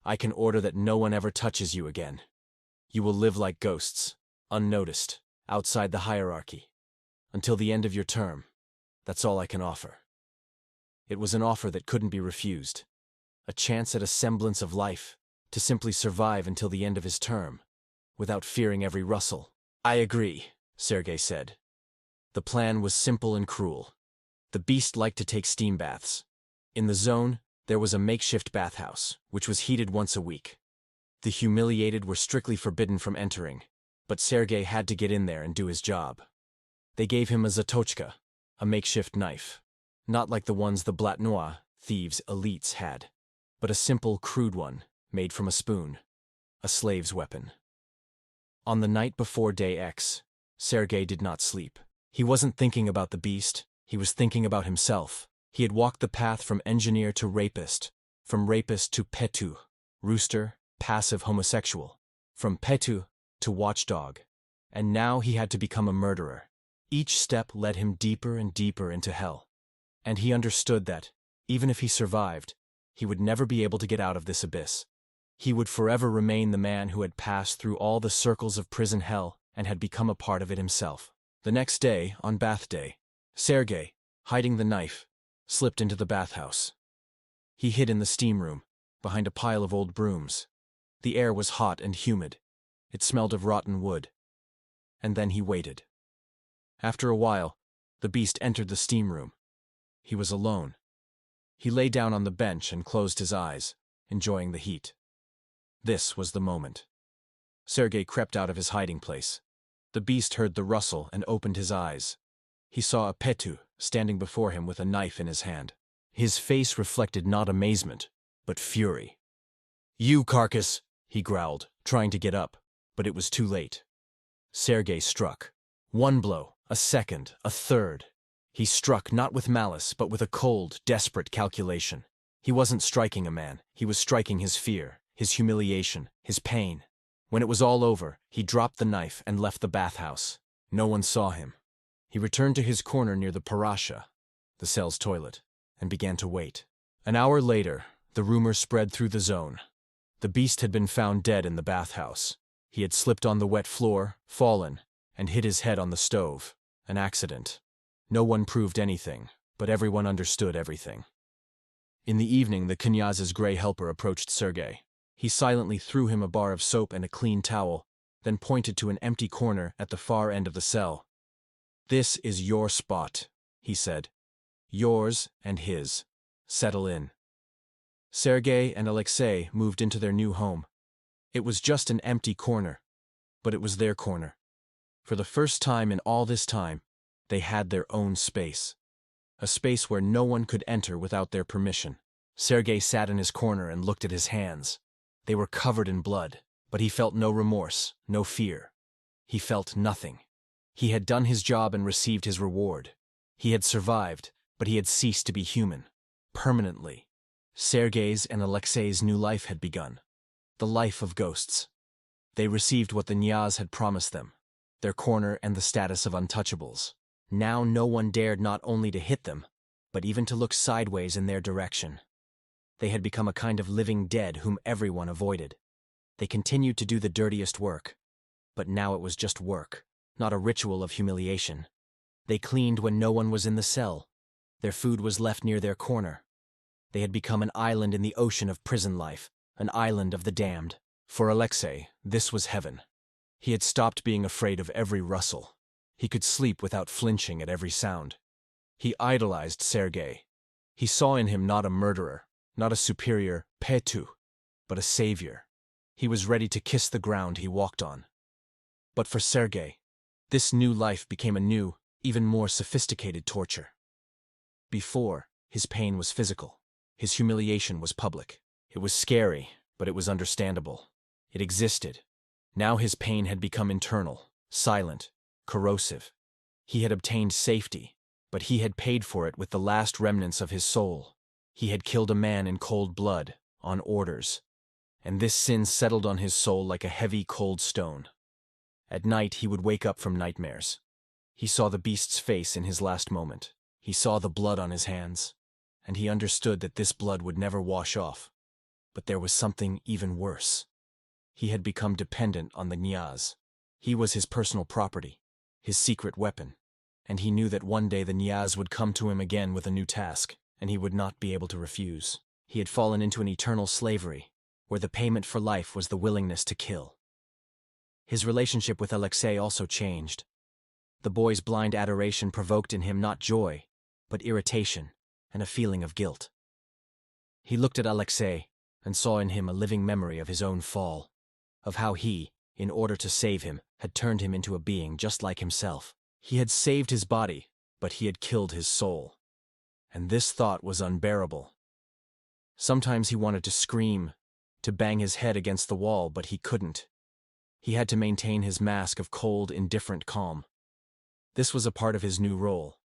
I can order that no one ever touches you again. You will live like ghosts, unnoticed, outside the hierarchy. Until the end of your term. That's all I can offer." It was an offer that couldn't be refused. A chance at a semblance of life, to simply survive until the end of his term, without fearing every rustle. "I agree," Sergei said. The plan was simple and cruel. The beast liked to take steam baths. In the zone, there was a makeshift bathhouse, which was heated once a week. The humiliated were strictly forbidden from entering, but Sergei had to get in there and do his job. They gave him a zatochka, a makeshift knife, not like the ones the blatnois, thieves, elites had, but a simple, crude one, made from a spoon, a slave's weapon. On the night before day X, Sergei did not sleep. He wasn't thinking about the beast, he was thinking about himself. He had walked the path from engineer to rapist, from rapist to petu, rooster, passive homosexual, from petu to watchdog, and now he had to become a murderer. Each step led him deeper and deeper into hell. And he understood that, even if he survived, he would never be able to get out of this abyss. He would forever remain the man who had passed through all the circles of prison hell and had become a part of it himself. The next day, on bath day, Sergei, hiding the knife, slipped into the bathhouse. He hid in the steam room, behind a pile of old brooms. The air was hot and humid. It smelled of rotten wood. And then he waited. After a while, the beast entered the steam room. He was alone. He lay down on the bench and closed his eyes, enjoying the heat. This was the moment. Sergei crept out of his hiding place. The beast heard the rustle and opened his eyes. He saw a petu standing before him with a knife in his hand. His face reflected not amazement, but fury. "You carcass!" he growled, trying to get up, but it was too late. Sergei struck. One blow, a second, a third. He struck not with malice, but with a cold, desperate calculation. He wasn't striking a man, he was striking his fear, his humiliation, his pain. When it was all over, he dropped the knife and left the bathhouse. No one saw him. He returned to his corner near the pariah, the cell's toilet, and began to wait. An hour later, the rumor spread through the zone. The beast had been found dead in the bathhouse. He had slipped on the wet floor, fallen, and hit his head on the stove. An accident. No one proved anything, but everyone understood everything. In the evening, the Knyaz's gray helper approached Sergei. He silently threw him a bar of soap and a clean towel, then pointed to an empty corner at the far end of the cell. "This is your spot," he said. "Yours and his. Settle in." Sergei and Alexei moved into their new home. It was just an empty corner, but it was their corner. For the first time in all this time, they had their own space. A space where no one could enter without their permission. Sergei sat in his corner and looked at his hands. They were covered in blood, but he felt no remorse, no fear. He felt nothing. He had done his job and received his reward. He had survived, but he had ceased to be human. Permanently. Sergei's and Alexei's new life had begun. The life of ghosts. They received what the Knyaz had promised them, their corner and the status of untouchables. Now no one dared not only to hit them, but even to look sideways in their direction. They had become a kind of living dead whom everyone avoided. They continued to do the dirtiest work, but now it was just work, not a ritual of humiliation. They cleaned when no one was in the cell. Their food was left near their corner. They had become an island in the ocean of prison life, an island of the damned. For Alexei, this was heaven. He had stopped being afraid of every rustle. He could sleep without flinching at every sound. He idolized Sergei. He saw in him not a murderer, not a superior petu, but a savior. He was ready to kiss the ground he walked on. But for Sergei, this new life became a new, even more sophisticated torture. Before, his pain was physical. His humiliation was public. It was scary, but it was understandable. It existed. Now his pain had become internal, silent, corrosive. He had obtained safety, but he had paid for it with the last remnants of his soul. He had killed a man in cold blood, on orders, and this sin settled on his soul like a heavy, cold stone. At night he would wake up from nightmares. He saw the beast's face in his last moment. He saw the blood on his hands, and he understood that this blood would never wash off. But there was something even worse. He had become dependent on the Knyaz. He was his personal property, his secret weapon, and he knew that one day the Knyaz would come to him again with a new task, and he would not be able to refuse. He had fallen into an eternal slavery, where the payment for life was the willingness to kill. His relationship with Alexei also changed. The boy's blind adoration provoked in him not joy, but irritation and a feeling of guilt. He looked at Alexei and saw in him a living memory of his own fall, of how he, in order to save him, had turned him into a being just like himself. He had saved his body, but he had killed his soul. And this thought was unbearable. Sometimes he wanted to scream, to bang his head against the wall, but he couldn't. He had to maintain his mask of cold, indifferent calm. This was a part of his new role.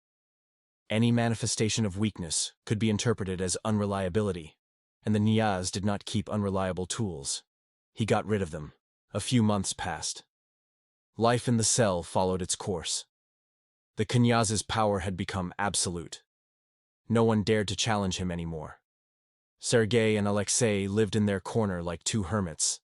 Any manifestation of weakness could be interpreted as unreliability, and the Knyaz did not keep unreliable tools. He got rid of them. A few months passed. Life in the cell followed its course. The Knyaz's power had become absolute. No one dared to challenge him anymore. Sergei and Alexei lived in their corner like two hermits.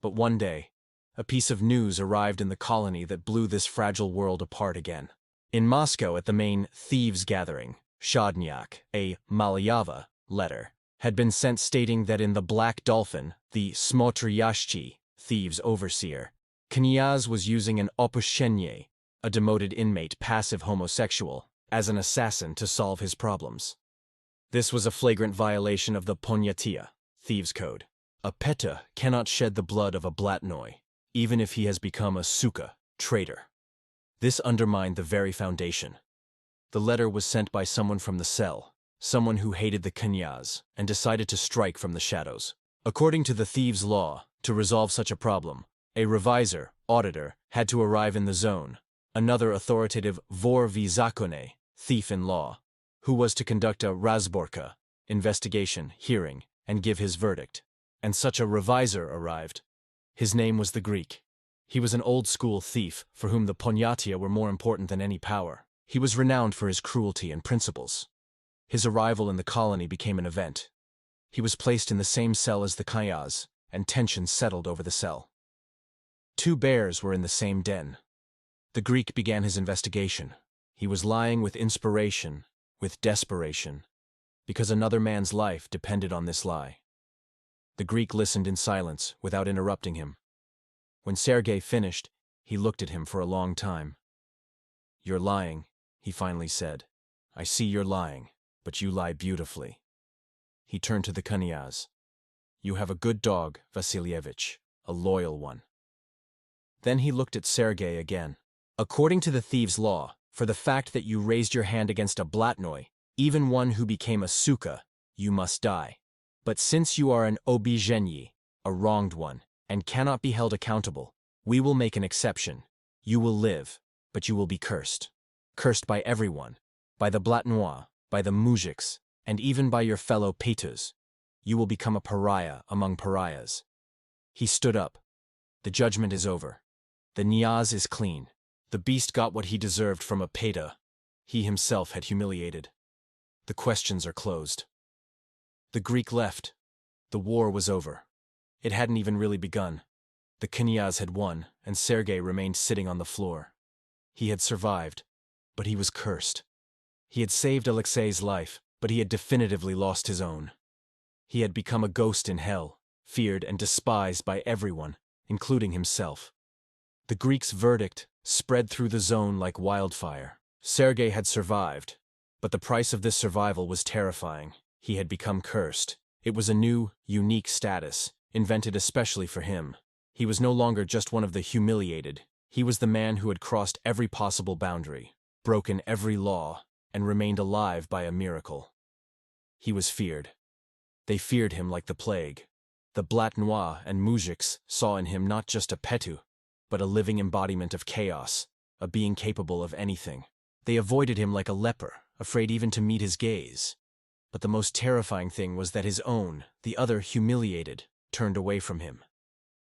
But one day, a piece of news arrived in the colony that blew this fragile world apart again. In Moscow, at the main thieves' gathering, Shodnyak, a Malayava letter, had been sent stating that in the Black Dolphin, the smotriyashchi, thieves' overseer, Knyaz was using an obizhenny, a demoted inmate, passive homosexual, as an assassin to solve his problems. This was a flagrant violation of the ponyatiya, thieves' code. A peta cannot shed the blood of a blatnoy, even if he has become a suka, traitor. This undermined the very foundation. The letter was sent by someone from the cell, someone who hated the Knyaz and decided to strike from the shadows. According to the thieves' law, to resolve such a problem, a revisor, auditor, had to arrive in the zone, another authoritative vor v zakone, thief-in-law, who was to conduct a razborka, investigation, hearing, and give his verdict. And such a revisor arrived. His name was the Greek. He was an old-school thief for whom the ponyatiya were more important than any power. He was renowned for his cruelty and principles. His arrival in the colony became an event. He was placed in the same cell as the Knyaz, and tension settled over the cell. Two bears were in the same den. The Greek began his investigation. He was lying with inspiration, with desperation, because another man's life depended on this lie. The Greek listened in silence, without interrupting him. When Sergei finished, he looked at him for a long time. "You're lying," he finally said. "I see you're lying, but you lie beautifully." He turned to the Knyaz. "You have a good dog, Vasilievich, a loyal one." Then he looked at Sergei again. "According to the thieves' law, for the fact that you raised your hand against a blatnoy, even one who became a suka, you must die. But since you are an obizhenny, a wronged one, and cannot be held accountable, we will make an exception. You will live, but you will be cursed. Cursed by everyone, by the blatnois, by the mujiks, and even by your fellow petus. You will become a pariah among pariahs." He stood up. "The judgment is over. The Knyaz is clean. The beast got what he deserved from a peta. He himself had humiliated. The questions are closed." The Greek left. The war was over. It hadn't even really begun. The Knyaz had won, and Sergei remained sitting on the floor. He had survived, but he was cursed. He had saved Alexei's life, but he had definitively lost his own. He had become a ghost in hell, feared and despised by everyone, including himself. The Greek's verdict spread through the zone like wildfire. Sergei had survived, but the price of this survival was terrifying. He had become cursed. It was a new, unique status, invented especially for him. He was no longer just one of the humiliated. He was the man who had crossed every possible boundary, broken every law, and remained alive by a miracle. He was feared. They feared him like the plague. The Blatnois and Mujiks saw in him not just a petu, but a living embodiment of chaos, a being capable of anything. They avoided him like a leper, afraid even to meet his gaze. But the most terrifying thing was that his own, the other humiliated, turned away from him.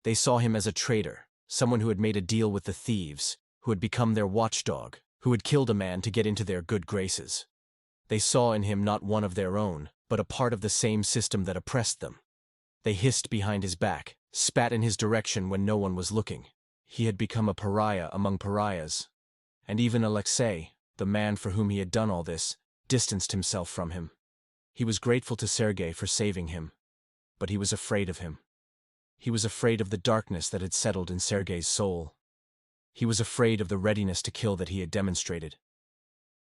They saw him as a traitor, someone who had made a deal with the thieves, who had become their watchdog, who had killed a man to get into their good graces. They saw in him not one of their own, but a part of the same system that oppressed them. They hissed behind his back, spat in his direction when no one was looking. He had become a pariah among pariahs. And even Alexei, the man for whom he had done all this, distanced himself from him. He was grateful to Sergei for saving him, but he was afraid of him. He was afraid of the darkness that had settled in Sergei's soul. He was afraid of the readiness to kill that he had demonstrated.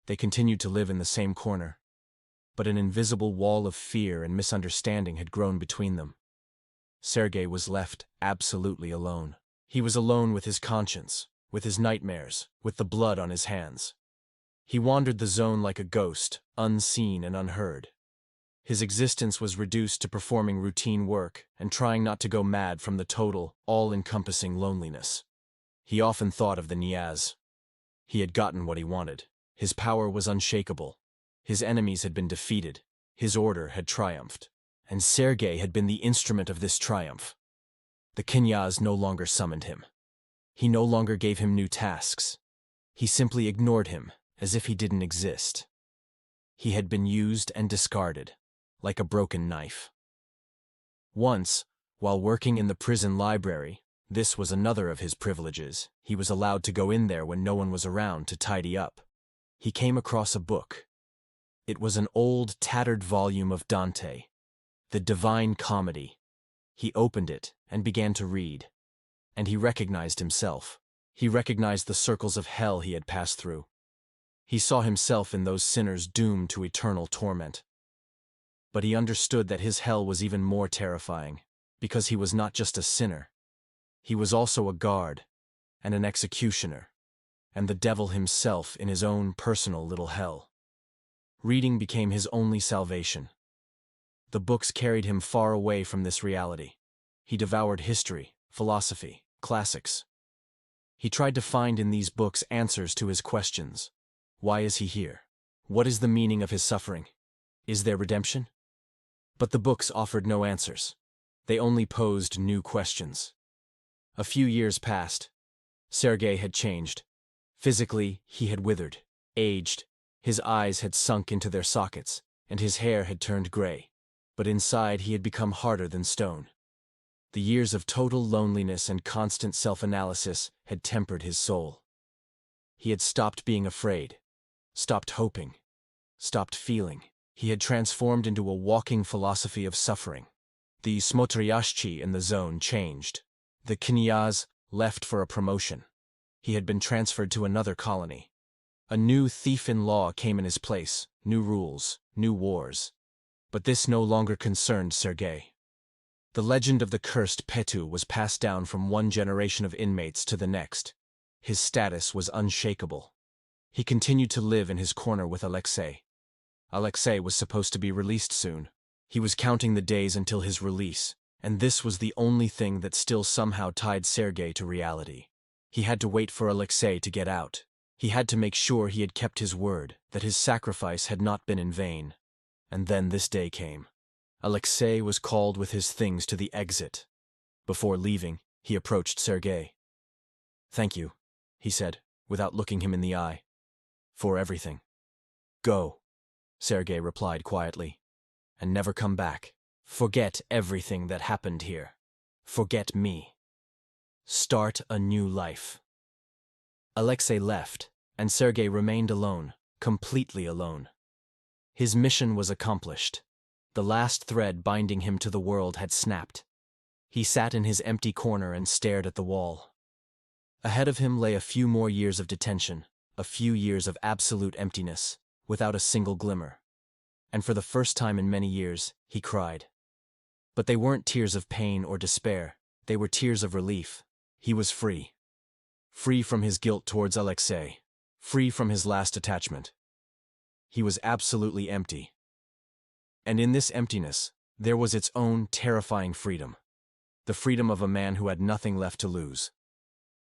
They continued to live in the same corner, but an invisible wall of fear and misunderstanding had grown between them. Sergei was left absolutely alone. He was alone with his conscience, with his nightmares, with the blood on his hands. He wandered the zone like a ghost, unseen and unheard. His existence was reduced to performing routine work and trying not to go mad from the total, all-encompassing loneliness. He often thought of the Knyaz. He had gotten what he wanted. His power was unshakable. His enemies had been defeated. His order had triumphed. And Sergei had been the instrument of this triumph. The Knyaz no longer summoned him. He no longer gave him new tasks. He simply ignored him, as if he didn't exist. He had been used and discarded, like a broken knife. Once, while working in the prison library, this was another of his privileges. He was allowed to go in there when no one was around to tidy up. He came across a book. It was an old, tattered volume of Dante, the Divine Comedy. He opened it and began to read. And he recognized himself. He recognized the circles of hell he had passed through. He saw himself in those sinners doomed to eternal torment. But he understood that his hell was even more terrifying, because he was not just a sinner. He was also a guard, and an executioner, and the devil himself in his own personal little hell. Reading became his only salvation. The books carried him far away from this reality. He devoured history, philosophy, classics. He tried to find in these books answers to his questions. Why is he here? What is the meaning of his suffering? Is there redemption? But the books offered no answers. They only posed new questions. A few years passed. Sergei had changed. Physically, he had withered, aged. His eyes had sunk into their sockets, and his hair had turned gray. But inside he had become harder than stone. The years of total loneliness and constant self-analysis had tempered his soul. He had stopped being afraid, stopped hoping, stopped feeling. He had transformed into a walking philosophy of suffering. The smotriyashchi in the zone changed. The Knyaz left for a promotion. He had been transferred to another colony. A new thief-in-law came in his place, new rules, new wars. But this no longer concerned Sergei. The legend of the cursed Petu was passed down from one generation of inmates to the next. His status was unshakable. He continued to live in his corner with Alexei. Alexei was supposed to be released soon. He was counting the days until his release, and this was the only thing that still somehow tied Sergei to reality. He had to wait for Alexei to get out. He had to make sure he had kept his word, that his sacrifice had not been in vain. And then this day came. Alexei was called with his things to the exit. Before leaving, he approached Sergei. "Thank you," he said, without looking him in the eye. "For everything." "Go," Sergei replied quietly, "and never come back. Forget everything that happened here. Forget me. Start a new life." Alexei left, and Sergei remained alone, completely alone. His mission was accomplished. The last thread binding him to the world had snapped. He sat in his empty corner and stared at the wall. Ahead of him lay a few more years of detention, a few years of absolute emptiness, without a single glimmer. And for the first time in many years, he cried. But they weren't tears of pain or despair, they were tears of relief. He was free. Free from his guilt towards Alexei, free from his last attachment. He was absolutely empty. And in this emptiness, there was its own terrifying freedom. the freedom of a man who had nothing left to lose.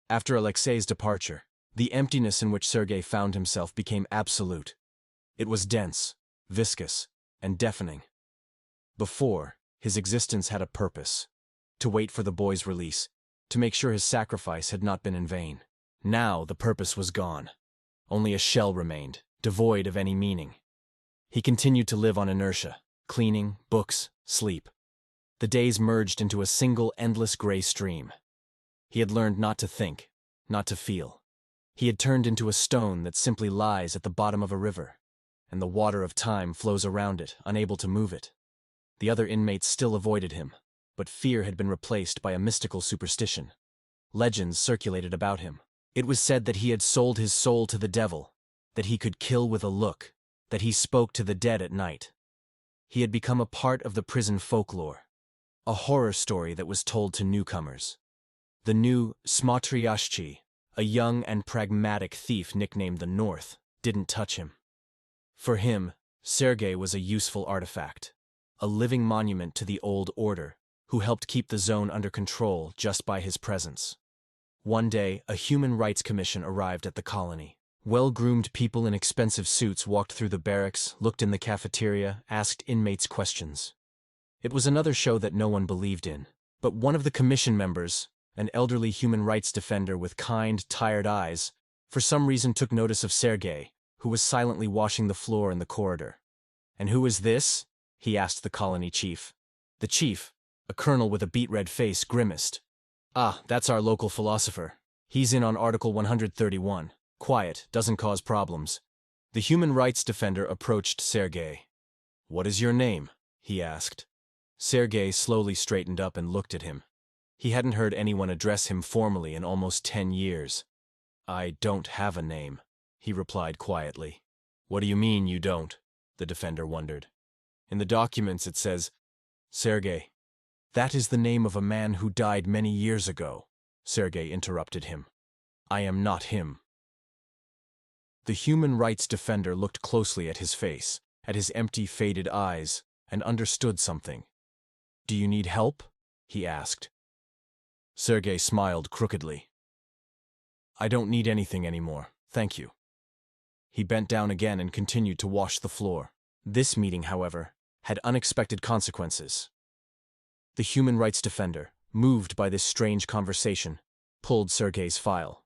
After Alexei's departure, the emptiness in which Sergei found himself became absolute. It was dense, viscous, and deafening. Before, his existence had a purpose: to wait for the boy's release, to make sure his sacrifice had not been in vain. Now the purpose was gone. Only a shell remained, devoid of any meaning. He continued to live on inertia: cleaning, books, sleep. The days merged into a single endless gray stream. He had learned not to think, not to feel. He had turned into a stone that simply lies at the bottom of a river, and the water of time flows around it, unable to move it. The other inmates still avoided him, but fear had been replaced by a mystical superstition. Legends circulated about him. It was said that he had sold his soul to the devil, that he could kill with a look, that he spoke to the dead at night. He had become a part of the prison folklore, a horror story that was told to newcomers. The new Smotryashchi, a young and pragmatic thief nicknamed the North, didn't touch him. For him, Sergei was a useful artifact, a living monument to the old order, who helped keep the zone under control just by his presence. One day, a human rights commission arrived at the colony. Well-groomed people in expensive suits walked through the barracks, looked in the cafeteria, asked inmates questions. It was another show that no one believed in, but one of the commission members, an elderly human rights defender with kind, tired eyes, for some reason took notice of Sergei, who was silently washing the floor in the corridor. "And who is this?" he asked the colony chief. The chief, a colonel with a beet-red face, grimaced. "Ah, that's our local philosopher. He's in on Article 131. Quiet, doesn't cause problems." The human rights defender approached Sergei. "What is your name?" he asked. Sergei slowly straightened up and looked at him. He hadn't heard anyone address him formally in almost 10 years. "I don't have a name," he replied quietly. "What do you mean you don't?" the defender wondered. "In the documents it says, Sergei." "That is the name of a man who died many years ago," Sergei interrupted him. "I am not him." The human rights defender looked closely at his face, at his empty, faded eyes, and understood something. "Do you need help?" he asked. Sergei smiled crookedly. "I don't need anything anymore, thank you." He bent down again and continued to wash the floor. This meeting, however, had unexpected consequences. The human rights defender, moved by this strange conversation, pulled Sergei's file.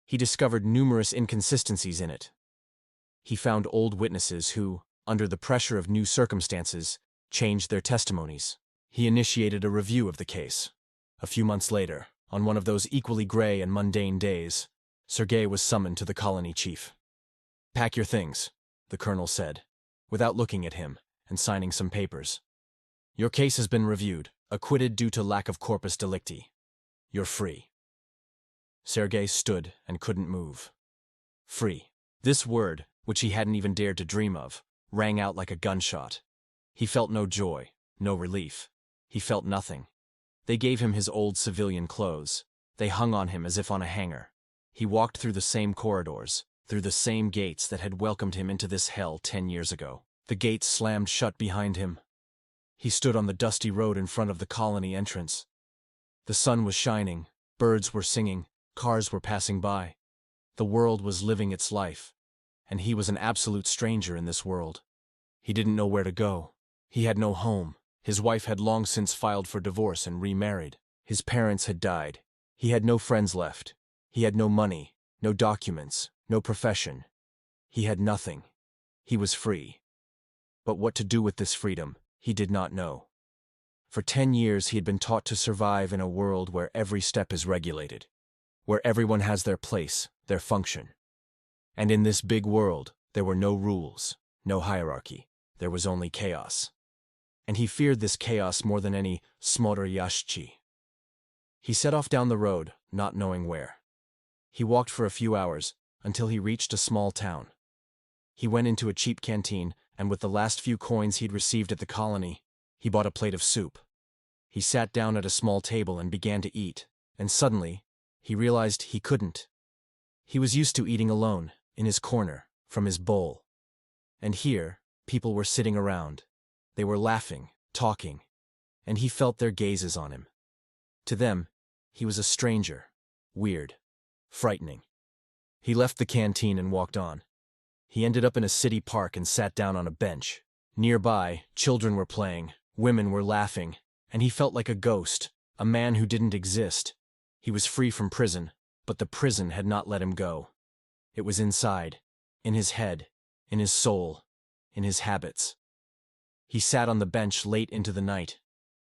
He discovered numerous inconsistencies in it. He found old witnesses who, under the pressure of new circumstances, changed their testimonies. He initiated a review of the case. A few months later, on one of those equally gray and mundane days, Sergei was summoned to the colony chief. "Pack your things," the colonel said, without looking at him, and signing some papers. "Your case has been reviewed, acquitted due to lack of corpus delicti. You're free." Sergei stood and couldn't move. Free. This word, which he hadn't even dared to dream of, rang out like a gunshot. He felt no joy, no relief. He felt nothing. They gave him his old civilian clothes. They hung on him as if on a hanger. He walked through the same corridors, through the same gates that had welcomed him into this hell 10 years ago. The gates slammed shut behind him. He stood on the dusty road in front of the colony entrance. The sun was shining, birds were singing, cars were passing by. The world was living its life, and he was an absolute stranger in this world. He didn't know where to go. He had no home. His wife had long since filed for divorce and remarried. His parents had died. He had no friends left. He had no money, no documents, no profession. He had nothing. He was free. But what to do with this freedom, he did not know. For 10 years he had been taught to survive in a world where every step is regulated, where everyone has their place, their function. And in this big world, there were no rules, no hierarchy. There was only chaos. And he feared this chaos more than any Smotryashchi. He set off down the road, not knowing where. He walked for a few hours, until he reached a small town. He went into a cheap canteen, and with the last few coins he'd received at the colony, he bought a plate of soup. He sat down at a small table and began to eat, and suddenly, he realized he couldn't. He was used to eating alone, in his corner, from his bowl. And here, people were sitting around. They were laughing, talking, and he felt their gazes on him. To them, he was a stranger, weird, frightening. He left the canteen and walked on. He ended up in a city park and sat down on a bench. Nearby, children were playing, women were laughing, and he felt like a ghost, a man who didn't exist. He was free from prison, but the prison had not let him go. It was inside, in his head, in his soul, in his habits. He sat on the bench late into the night.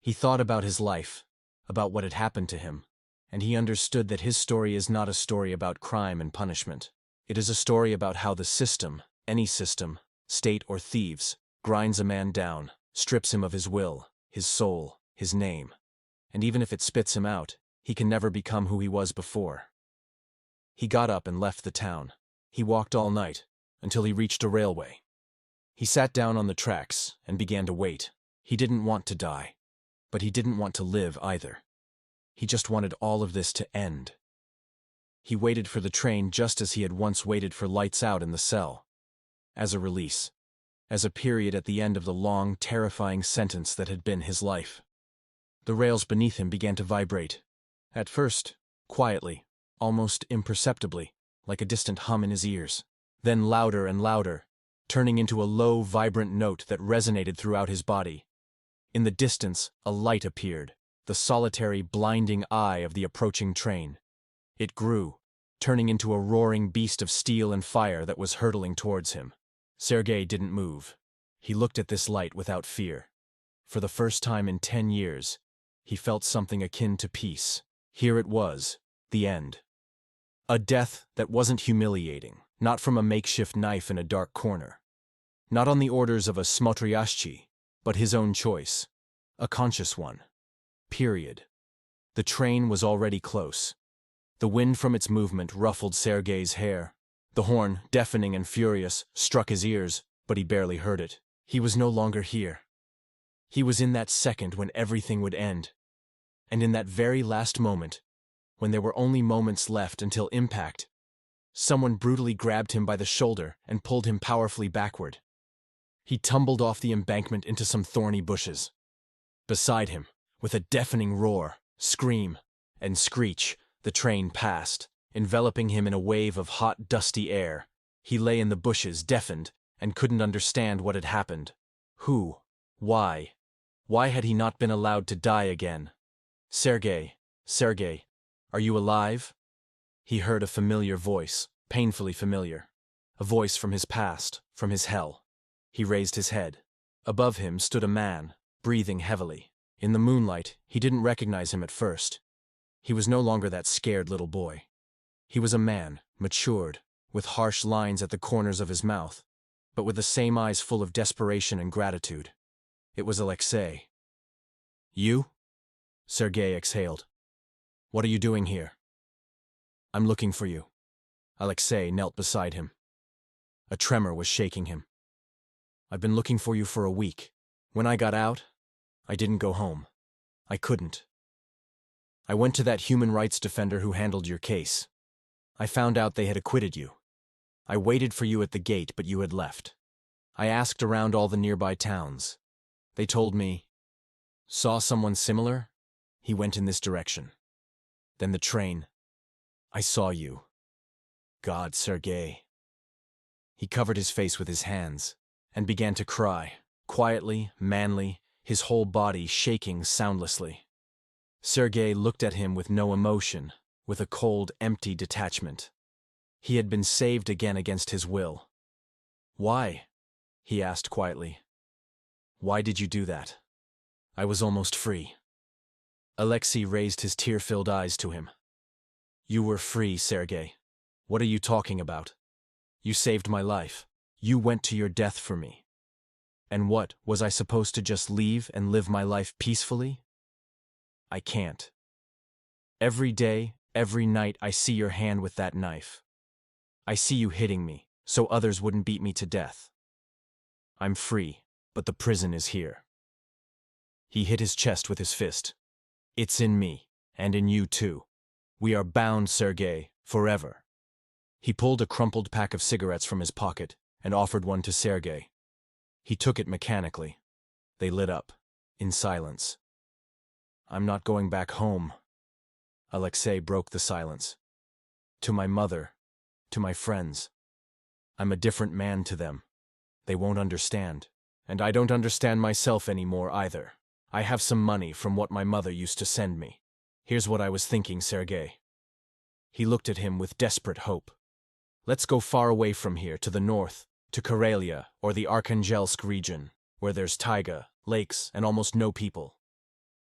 He thought about his life, about what had happened to him, and he understood that his story is not a story about crime and punishment. It is a story about how the system, any system, state or thieves, grinds a man down, strips him of his will, his soul, his name. And even if it spits him out, he can never become who he was before. He got up and left the town. He walked all night, until he reached a railway. He sat down on the tracks and began to wait. He didn't want to die, but he didn't want to live either. He just wanted all of this to end. He waited for the train just as he had once waited for lights out in the cell. As a release. As a period at the end of the long, terrifying sentence that had been his life. The rails beneath him began to vibrate. At first, quietly, almost imperceptibly, like a distant hum in his ears. Then louder and louder, turning into a low, vibrant note that resonated throughout his body. In the distance, a light appeared, the solitary, blinding eye of the approaching train. It grew, turning into a roaring beast of steel and fire that was hurtling towards him. Sergei didn't move. He looked at this light without fear. For the first time in 10 years, he felt something akin to peace. Here it was, the end. A death that wasn't humiliating, not from a makeshift knife in a dark corner. Not on the orders of a smotriashchi, but his own choice. A conscious one. Period. The train was already close. The wind from its movement ruffled Sergei's hair. The horn, deafening and furious, struck his ears, but he barely heard it. He was no longer here. He was in that second when everything would end. And in that very last moment, when there were only moments left until impact, someone brutally grabbed him by the shoulder and pulled him powerfully backward. He tumbled off the embankment into some thorny bushes. Beside him, with a deafening roar, scream, and screech, the train passed, enveloping him in a wave of hot, dusty air. He lay in the bushes, deafened, and couldn't understand what had happened. Who? Why? Why had he not been allowed to die again? Sergei, Sergei, are you alive? He heard a familiar voice, painfully familiar. A voice from his past, from his hell. He raised his head. Above him stood a man, breathing heavily. In the moonlight, he didn't recognize him at first. He was no longer that scared little boy. He was a man, matured, with harsh lines at the corners of his mouth, but with the same eyes full of desperation and gratitude. It was Alexei. You? Sergei exhaled. What are you doing here? I'm looking for you. Alexei knelt beside him. A tremor was shaking him. I've been looking for you for a week. When I got out, I didn't go home. I couldn't. I went to that human rights defender who handled your case. I found out they had acquitted you. I waited for you at the gate, but you had left. I asked around all the nearby towns. They told me, saw someone similar? He went in this direction. Then the train. I saw you. God, Sergei. He covered his face with his hands and began to cry, quietly, manly, his whole body shaking soundlessly. Sergei looked at him with no emotion, with a cold, empty detachment. He had been saved again against his will. Why? He asked quietly. Why did you do that? I was almost free. Alexei raised his tear-filled eyes to him. You were free, Sergei. What are you talking about? You saved my life. You went to your death for me. And what, was I supposed to just leave and live my life peacefully? I can't. Every day, every night I see your hand with that knife. I see you hitting me, so others wouldn't beat me to death. I'm free, but the prison is here. He hit his chest with his fist. It's in me, and in you too. We are bound, Sergei, forever. He pulled a crumpled pack of cigarettes from his pocket and offered one to Sergei. He took it mechanically. They lit up, in silence. I'm not going back home. Alexei broke the silence. To my mother, to my friends. I'm a different man to them. They won't understand. And I don't understand myself anymore either. I have some money from what my mother used to send me. Here's what I was thinking, Sergei. He looked at him with desperate hope. Let's go far away from here, to the north, to Karelia or the Arkhangelsk region, where there's taiga, lakes, and almost no people.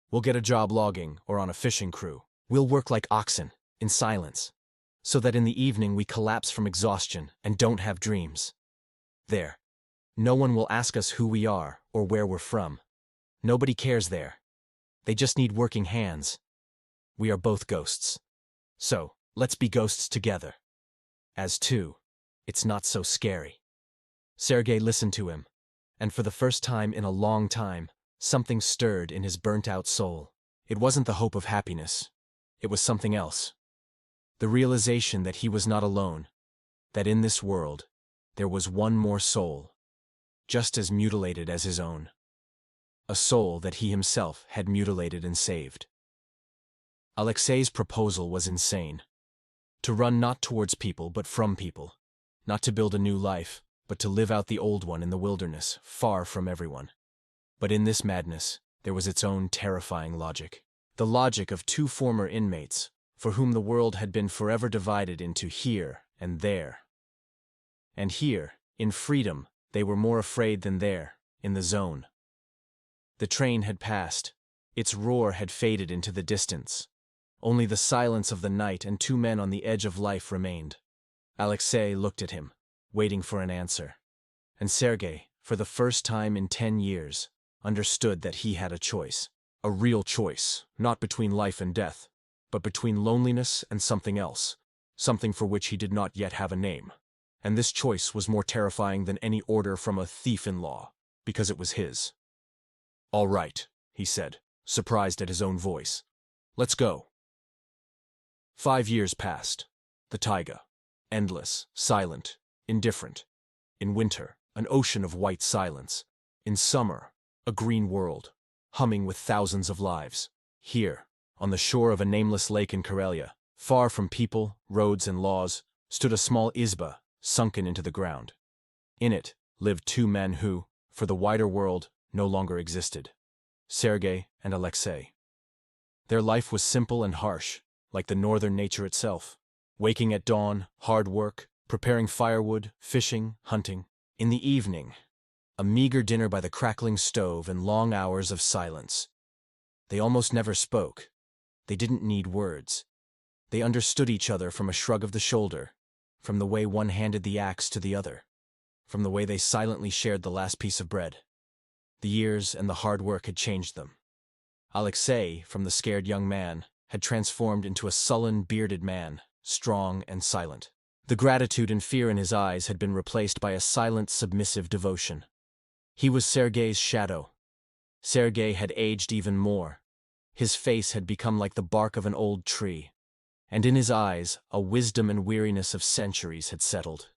We'll get a job logging or on a fishing crew. We'll work like oxen, in silence, so that in the evening we collapse from exhaustion and don't have dreams. There. No one will ask us who we are or where we're from. Nobody cares there. They just need working hands. We are both ghosts. So, let's be ghosts together. As two, it's not so scary. Sergei listened to him, and for the first time in a long time, something stirred in his burnt-out soul. It wasn't the hope of happiness. It was something else. The realization that he was not alone, that in this world, there was one more soul, just as mutilated as his own. A soul that he himself had mutilated and saved. Alexei's proposal was insane. To run not towards people, but from people. Not to build a new life, but to live out the old one in the wilderness, far from everyone. But in this madness, there was its own terrifying logic. The logic of two former inmates, for whom the world had been forever divided into here and there. And here, in freedom, they were more afraid than there, in the zone. The train had passed. Its roar had faded into the distance. Only the silence of the night and two men on the edge of life remained. Alexei looked at him, waiting for an answer. And Sergei, for the first time in 10 years, understood that he had a choice. A real choice, not between life and death, but between loneliness and something else, something for which he did not yet have a name. And this choice was more terrifying than any order from a thief-in-law, because it was his. "All right," he said, surprised at his own voice. "Let's go." 5 years passed. The taiga. Endless, silent, indifferent. In winter, an ocean of white silence. In summer, a green world, humming with thousands of lives. Here, on the shore of a nameless lake in Karelia, far from people, roads, and laws, stood a small izba, sunken into the ground. In it lived two men who, for the wider world, no longer existed. Sergei and Alexei. Their life was simple and harsh, like the northern nature itself. Waking at dawn, hard work, preparing firewood, fishing, hunting. In the evening, a meager dinner by the crackling stove and long hours of silence. They almost never spoke. They didn't need words. They understood each other from a shrug of the shoulder, from the way one handed the axe to the other, from the way they silently shared the last piece of bread. The years and the hard work had changed them. Alexei, from the scared young man, had transformed into a sullen, bearded man, strong and silent. The gratitude and fear in his eyes had been replaced by a silent, submissive devotion. He was Sergei's shadow. Sergei had aged even more. His face had become like the bark of an old tree, and in his eyes a wisdom and weariness of centuries had settled.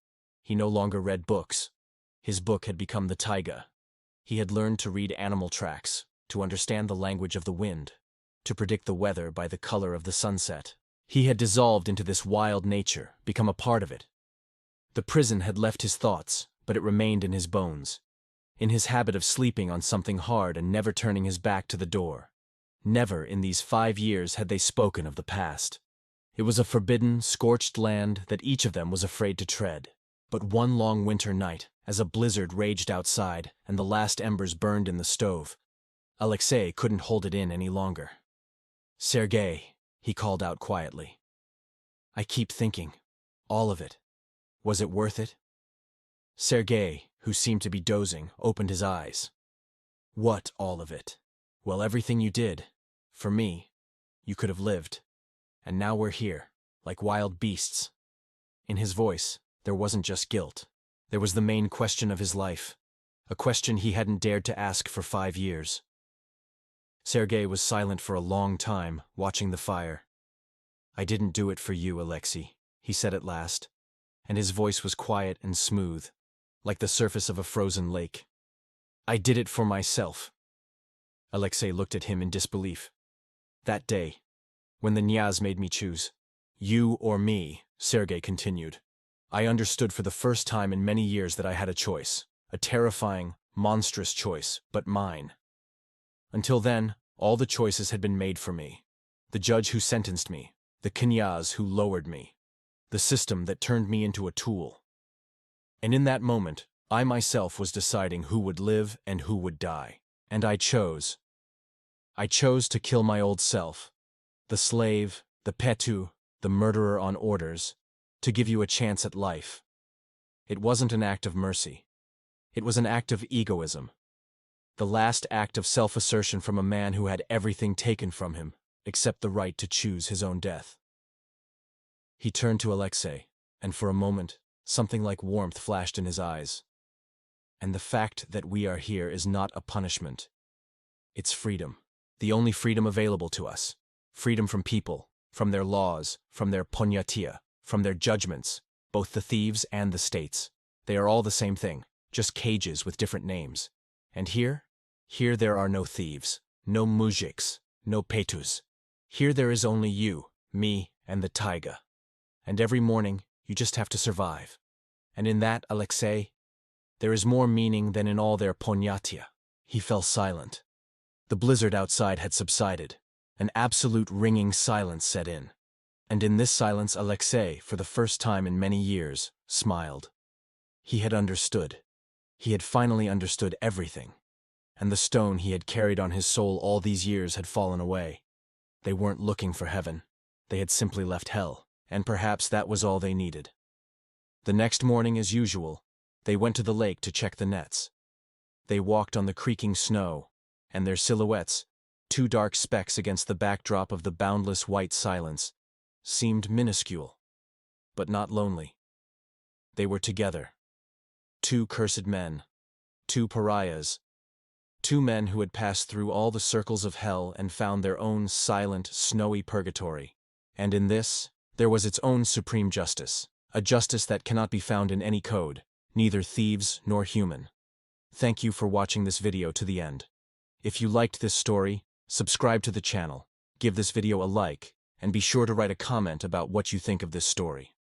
He no longer read books. His book had become the taiga. He had learned to read animal tracks, to understand the language of the wind, to predict the weather by the color of the sunset. He had dissolved into this wild nature, become a part of it. The prison had left his thoughts, but it remained in his bones, in his habit of sleeping on something hard and never turning his back to the door. Never in these 5 years had they spoken of the past. It was a forbidden, scorched land that each of them was afraid to tread. But one long winter night, as a blizzard raged outside and the last embers burned in the stove, Alexei couldn't hold it in any longer. "Sergei," he called out quietly. "I keep thinking, all of it. Was it worth it?" Sergei, who seemed to be dozing, opened his eyes. "What all of it?" "Well, everything you did. For me, you could have lived. And now we're here, like wild beasts." In his voice, there wasn't just guilt. There was the main question of his life, a question he hadn't dared to ask for 5 years. Sergei was silent for a long time, watching the fire. "I didn't do it for you, Alexei," he said at last, and his voice was quiet and smooth, like the surface of a frozen lake. "I did it for myself." Alexei looked at him in disbelief. That day, when the Knyaz made me choose, you or me, Sergei continued, I understood for the first time in many years that I had a choice, a terrifying, monstrous choice, but mine. Until then, all the choices had been made for me. The judge who sentenced me, the Knyaz who lowered me, the system that turned me into a tool. And in that moment, I myself was deciding who would live and who would die. And I chose. I chose to kill my old self, the slave, the petu, the murderer on orders, to give you a chance at life. It wasn't an act of mercy. It was an act of egoism. The last act of self-assertion from a man who had everything taken from him, except the right to choose his own death. He turned to Alexei, and for a moment, something like warmth flashed in his eyes. And the fact that we are here is not a punishment. It's freedom. The only freedom available to us. Freedom from people, from their laws, from their ponyatiya, from their judgments, both the thieves and the states. They are all the same thing, just cages with different names. And here there are no thieves, no mujiks, no petus. Here there is only you, me, and the taiga. And every morning, you just have to survive. And in that, Alexei, there is more meaning than in all their ponyatiya. He fell silent. The blizzard outside had subsided. An absolute ringing silence set in. And in this silence, Alexei, for the first time in many years, smiled. He had understood. He had finally understood everything. And the stone he had carried on his soul all these years had fallen away. They weren't looking for heaven. They had simply left hell, and perhaps that was all they needed. The next morning, as usual, they went to the lake to check the nets. They walked on the creaking snow, and their silhouettes, two dark specks against the backdrop of the boundless white silence, seemed minuscule, but not lonely. They were together. Two cursed men, two pariahs, two men who had passed through all the circles of hell and found their own silent, snowy purgatory. And in this, there was its own supreme justice, a justice that cannot be found in any code, neither thieves nor human. Thank you for watching this video to the end. If you liked this story, subscribe to the channel, give this video a like, and be sure to write a comment about what you think of this story.